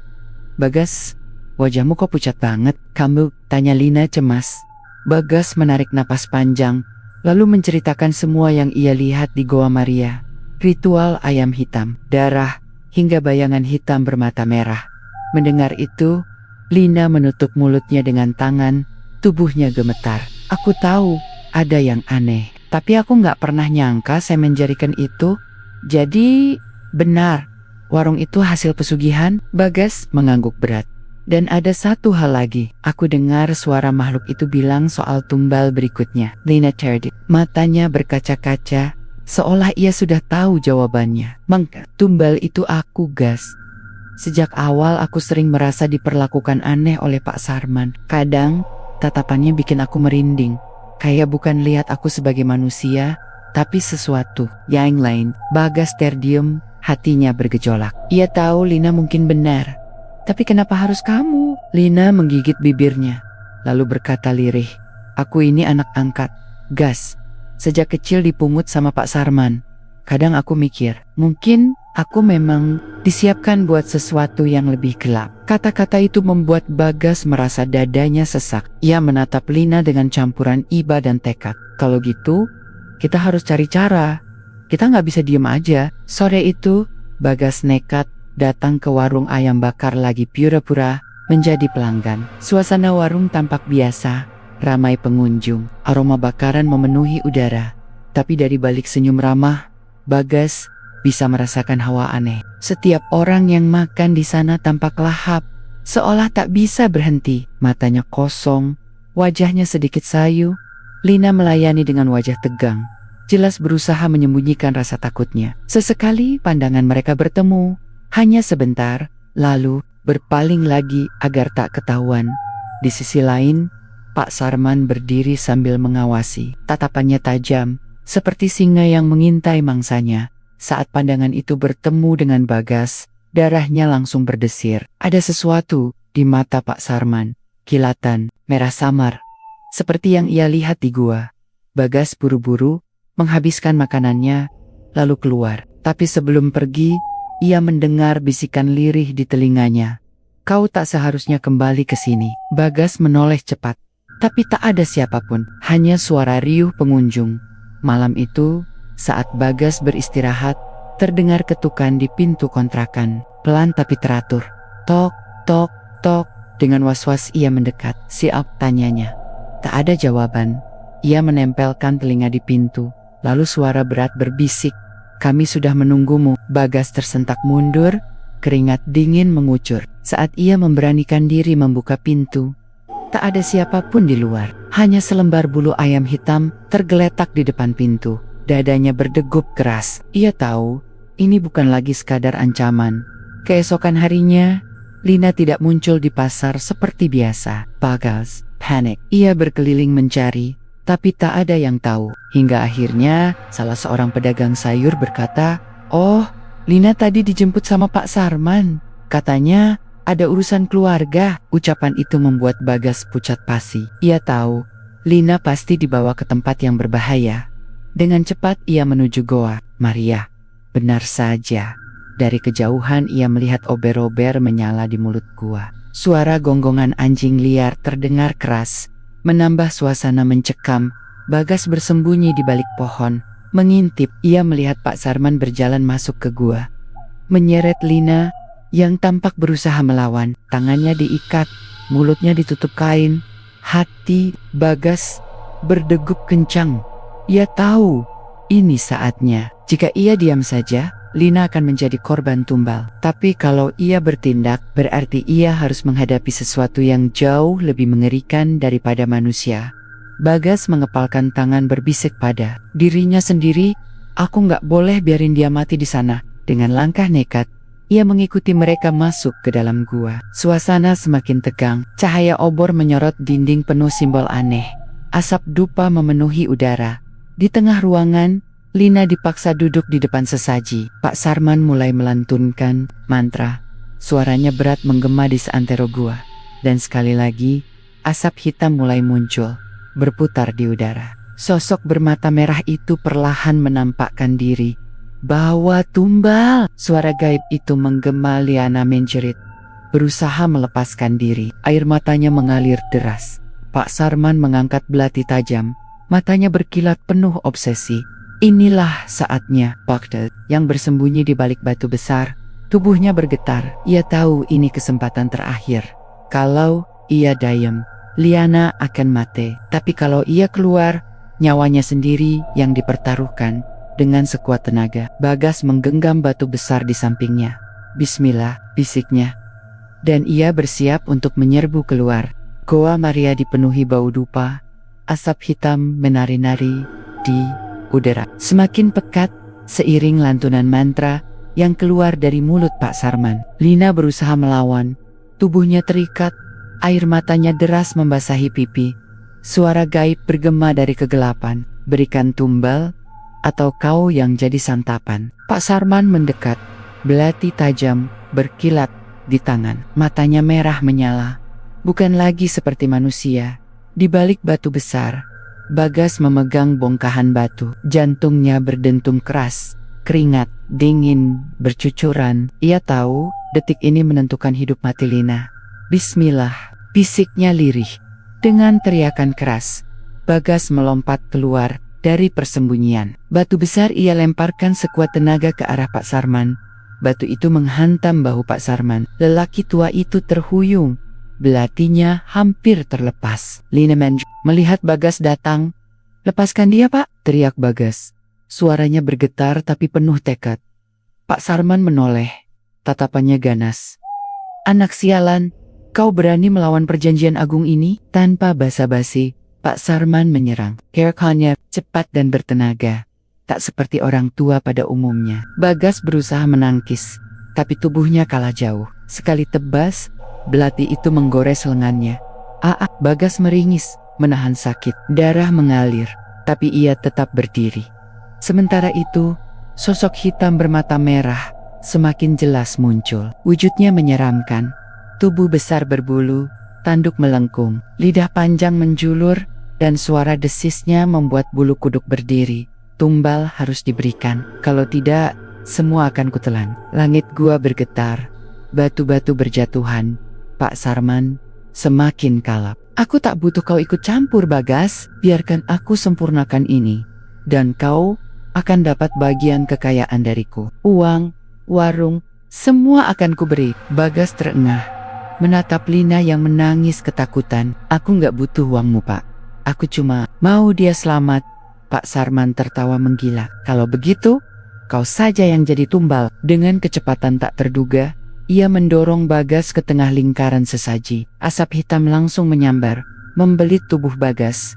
Bagas, wajahmu kok pucat banget, kamu? Tanya Lina cemas. Bagas menarik napas panjang, lalu menceritakan semua yang ia lihat di Goa Maria. Ritual ayam hitam, darah, hingga bayangan hitam bermata merah. Mendengar itu, Lina menutup mulutnya dengan tangan, tubuhnya gemetar. Aku tahu ada yang aneh, tapi aku nggak pernah nyangka saya menjadikan itu. Jadi, benar, warung itu hasil pesugihan? Bagas mengangguk berat. Dan ada satu hal lagi, aku dengar suara makhluk itu bilang soal tumbal berikutnya. Lina terdiam, matanya berkaca-kaca, seolah ia sudah tahu jawabannya. Mangka, tumbal itu aku, Gas. Sejak awal aku sering merasa diperlakukan aneh oleh Pak Sarman. Kadang, tatapannya bikin aku merinding. Kayak bukan lihat aku sebagai manusia, tapi sesuatu yang lain. Bagas terdiam, hatinya bergejolak. Ia tahu Lina mungkin benar. Tapi kenapa harus kamu? Lina menggigit bibirnya, lalu berkata lirih, aku ini anak angkat, Gas. Sejak kecil dipungut sama Pak Sarman. Kadang aku mikir, mungkin aku memang disiapkan buat sesuatu yang lebih gelap. Kata-kata itu membuat Bagas merasa dadanya sesak. Ia menatap Lina dengan campuran iba dan tekad. Kalau gitu, kita harus cari cara. Kita nggak bisa diem aja. Sore itu, Bagas nekat datang ke warung ayam bakar lagi pura-pura menjadi pelanggan. Suasana warung tampak biasa, ramai pengunjung. Aroma bakaran memenuhi udara. Tapi dari balik senyum ramah, Bagas bisa merasakan hawa aneh. Setiap orang yang makan di sana tampak lahap, seolah tak bisa berhenti. Matanya kosong, wajahnya sedikit sayu. Lina melayani dengan wajah tegang, jelas berusaha menyembunyikan rasa takutnya. Sesekali pandangan mereka bertemu, hanya sebentar, lalu berpaling lagi agar tak ketahuan. Di sisi lain, Pak Sarman berdiri sambil mengawasi. Tatapannya tajam, seperti singa yang mengintai mangsanya. Saat pandangan itu bertemu dengan Bagas, darahnya langsung berdesir. Ada sesuatu di mata Pak Sarman, kilatan merah samar, seperti yang ia lihat di gua. Bagas buru-buru menghabiskan makanannya, lalu keluar. Tapi sebelum pergi, ia mendengar bisikan lirih di telinganya. Kau tak seharusnya kembali ke sini. Bagas menoleh cepat, tapi tak ada siapapun, hanya suara riuh pengunjung. Malam itu, saat Bagas beristirahat, terdengar ketukan di pintu kontrakan, pelan tapi teratur. Tok, tok, tok. Dengan was-was ia mendekat. Siap? Tanyanya. Tak ada jawaban. Ia menempelkan telinga di pintu, lalu suara berat berbisik, kami sudah menunggumu. Bagas tersentak mundur, keringat dingin mengucur. Saat ia memberanikan diri membuka pintu, tak ada siapapun di luar. Hanya selembar bulu ayam hitam tergeletak di depan pintu. Dadanya berdegup keras. Ia tahu, ini bukan lagi sekadar ancaman. Keesokan harinya, Lina tidak muncul di pasar seperti biasa. Bagas panik. Ia berkeliling mencari, tapi tak ada yang tahu. Hingga akhirnya, salah seorang pedagang sayur berkata, "Oh, Lina tadi dijemput sama Pak Sarman. Katanya, ada urusan keluarga." Ucapan itu membuat Bagas pucat pasi. Ia tahu, Lina pasti dibawa ke tempat yang berbahaya. Dengan cepat ia menuju Goa Maria. Benar saja, dari kejauhan ia melihat ober-ober menyala di mulut gua. Suara gonggongan anjing liar terdengar keras, menambah suasana mencekam. Bagas bersembunyi di balik pohon, mengintip. Ia melihat Pak Sarman berjalan masuk ke gua, menyeret Lina yang tampak berusaha melawan. Tangannya diikat, mulutnya ditutup kain. Hati Bagas berdegup kencang. Ia tahu Ini saatnya. Jika ia diam saja, Lina akan menjadi korban tumbal. Tapi kalau ia bertindak, berarti ia harus menghadapi sesuatu yang jauh lebih mengerikan daripada manusia. Bagas mengepalkan tangan berbisik pada dirinya sendiri, "Aku nggak boleh biarin dia mati di sana." Dengan langkah nekat, ia mengikuti mereka masuk ke dalam gua. Suasana semakin tegang, cahaya obor menyorot dinding penuh simbol aneh. Asap dupa memenuhi udara. Di tengah ruangan, Lina dipaksa duduk di depan sesaji. Pak Sarman mulai melantunkan mantra. Suaranya berat menggema di seantero gua. Dan sekali lagi, asap hitam mulai muncul, berputar di udara. Sosok bermata merah itu perlahan menampakkan diri. "Bawa tumbal!" Suara gaib itu menggema. Liana menjerit, berusaha melepaskan diri. Air matanya mengalir deras. Pak Sarman mengangkat belati tajam. Matanya berkilat penuh obsesi. "Inilah saatnya." Baghdad yang bersembunyi di balik batu besar, tubuhnya bergetar. Ia tahu ini kesempatan terakhir. Kalau ia diam, Liana akan mati. Tapi kalau ia keluar, nyawanya sendiri yang dipertaruhkan. Dengan sekuat tenaga, Bagas menggenggam batu besar di sampingnya. "Bismillah," bisiknya. Dan ia bersiap untuk menyerbu keluar. Goa Maria dipenuhi bau dupa. Asap hitam menari-nari di udara. Semakin pekat, seiring lantunan mantra yang keluar dari mulut Pak Sarman. Lina berusaha melawan. Tubuhnya terikat, air matanya deras membasahi pipi. Suara gaib bergema dari kegelapan. "Berikan tumbal, atau kau yang jadi santapan." Pak Sarman mendekat. Belati tajam berkilat di tangan. Matanya merah menyala. Bukan lagi seperti manusia. Di balik batu besar, Bagas memegang bongkahan batu. Jantungnya berdentum keras. Keringat dingin bercucuran. Ia tahu detik ini menentukan hidup mati Lina. "Bismillah," bisiknya lirih. Dengan teriakan keras, Bagas melompat keluar dari persembunyian. Batu besar ia lemparkan sekuat tenaga ke arah Pak Sarman. Batu itu menghantam bahu Pak Sarman. Lelaki tua itu terhuyung. Belatinya hampir terlepas. Lina melihat Bagas datang. "Lepaskan dia, Pak," teriak Bagas. Suaranya bergetar tapi penuh tekad. Pak Sarman menoleh. Tatapannya ganas. "Anak sialan, kau berani melawan perjanjian agung ini?" Tanpa basa-basi, Pak Sarman menyerang. Gerakannya cepat dan bertenaga. Tak seperti orang tua pada umumnya. Bagas berusaha menangkis, tapi tubuhnya kalah jauh. Sekali tebas, belati itu menggores lengannya. Bagas meringis, menahan sakit. Darah mengalir, tapi ia tetap berdiri. Sementara itu, sosok hitam bermata merah semakin jelas muncul. Wujudnya menyeramkan. Tubuh besar berbulu, tanduk melengkung, lidah panjang menjulur, dan suara desisnya membuat bulu kuduk berdiri. "Tumbal harus diberikan, kalau tidak, semua akan kutelan." Langit gua bergetar, batu-batu berjatuhan. Pak Sarman semakin kalap. "Aku tak butuh kau ikut campur, Bagas. Biarkan aku sempurnakan ini. Dan kau akan dapat bagian kekayaan dariku. Uang, warung, semua akan kuberi." Bagas terengah, menatap Lina yang menangis ketakutan. "Aku nggak butuh uangmu, Pak. Aku cuma mau dia selamat." Pak Sarman tertawa menggila. "Kalau begitu, kau saja yang jadi tumbal." Dengan kecepatan tak terduga, ia mendorong Bagas ke tengah lingkaran sesaji. Asap hitam langsung menyambar, membelit tubuh Bagas.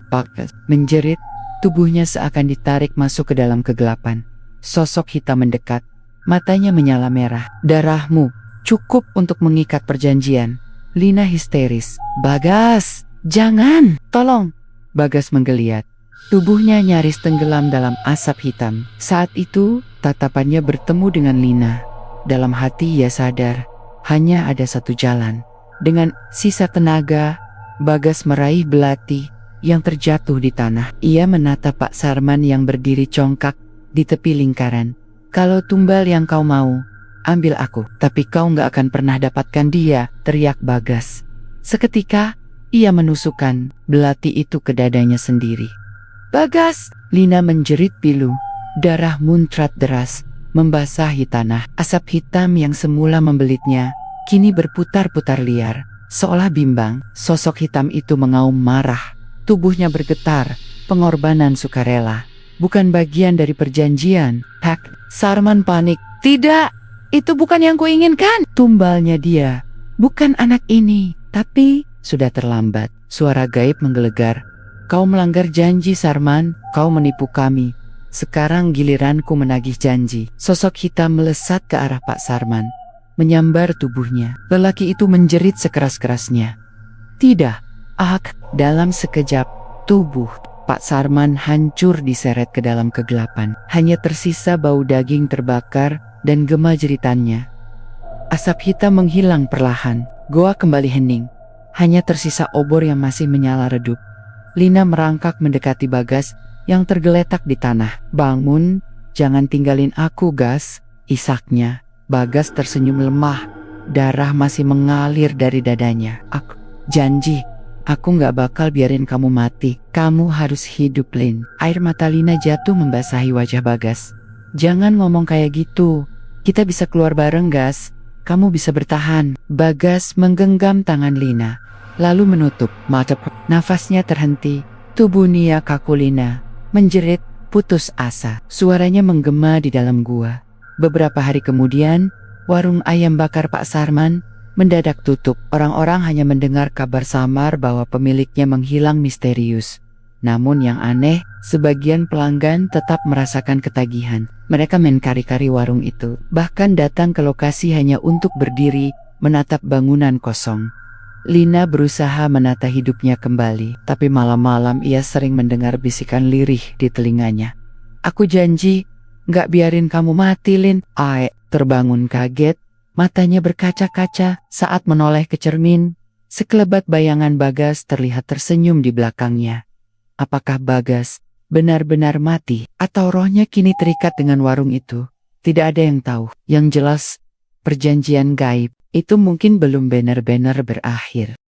Bagas menjerit, tubuhnya seakan ditarik masuk ke dalam kegelapan. Sosok hitam mendekat, matanya menyala merah. "Darahmu cukup untuk mengikat perjanjian." Lina histeris. "Bagas, jangan, tolong!" Bagas menggeliat. Tubuhnya nyaris tenggelam dalam asap hitam. Saat itu, tatapannya bertemu dengan Lina. Dalam hati ia sadar, hanya ada satu jalan. Dengan sisa tenaga, Bagas meraih belati yang terjatuh di tanah. Ia menatap Pak Sarman yang berdiri congkak di tepi lingkaran. "Kalau tumbal yang kau mau, ambil aku. Tapi kau nggak akan pernah dapatkan dia," teriak Bagas. Seketika, ia menusukkan belati itu ke dadanya sendiri. "Bagas!" Lina menjerit pilu. Darah muncrat deras, membasahi tanah. Asap hitam yang semula membelitnya, kini berputar-putar liar. Seolah bimbang, sosok hitam itu mengaum marah. Tubuhnya bergetar, pengorbanan sukarela. bukan bagian dari perjanjian. Hak, Sarman panik. Tidak, itu bukan yang kuinginkan. Tumbalnya dia. Bukan anak ini. Tapi, sudah terlambat. Suara gaib menggelegar. Kau melanggar janji, Sarman. Kau menipu kami. Sekarang giliranku menagih janji. Sosok hitam melesat ke arah Pak Sarman, menyambar tubuhnya. Lelaki itu menjerit sekeras-kerasnya. Tidak. Dalam sekejap, tubuh Pak Sarman hancur diseret ke dalam kegelapan. Hanya tersisa bau daging terbakar dan gema jeritannya. Asap hitam menghilang perlahan. Goa kembali hening. Hanya tersisa obor yang masih menyala redup. Lina merangkak mendekati Bagas yang tergeletak di tanah. Bangun, jangan tinggalin aku, Gas, isaknya. Bagas tersenyum lemah. Darah masih mengalir dari dadanya. Aku janji, aku gak bakal biarin kamu mati. Kamu harus hidup, Lin. Air mata Lina jatuh membasahi wajah Bagas. Jangan ngomong kayak gitu. Kita bisa keluar bareng, Gas. Kamu bisa bertahan. Bagas menggenggam tangan Lina, lalu menutup mata. Nafasnya terhenti. Tubuh Nia kaku. Lina menjerit putus asa. Suaranya menggema di dalam gua. Beberapa hari kemudian, warung ayam bakar Pak Sarman mendadak tutup. Orang-orang hanya mendengar kabar samar bahwa pemiliknya menghilang misterius. Namun yang aneh, sebagian pelanggan tetap merasakan ketagihan. Mereka main kari-kari warung itu, bahkan datang ke lokasi hanya untuk berdiri menatap bangunan kosong. Lina berusaha menata hidupnya kembali, tapi malam-malam ia sering mendengar bisikan lirih di telinganya. Aku janji gak biarin kamu mati, Lin. Ae terbangun kaget, matanya berkaca-kaca saat menoleh ke cermin. Sekelebat bayangan Bagas terlihat tersenyum di belakangnya. Apakah Bagas benar-benar mati atau rohnya kini terikat dengan warung itu? Tidak ada yang tahu. Yang jelas, perjanjian gaib itu mungkin belum benar-benar berakhir.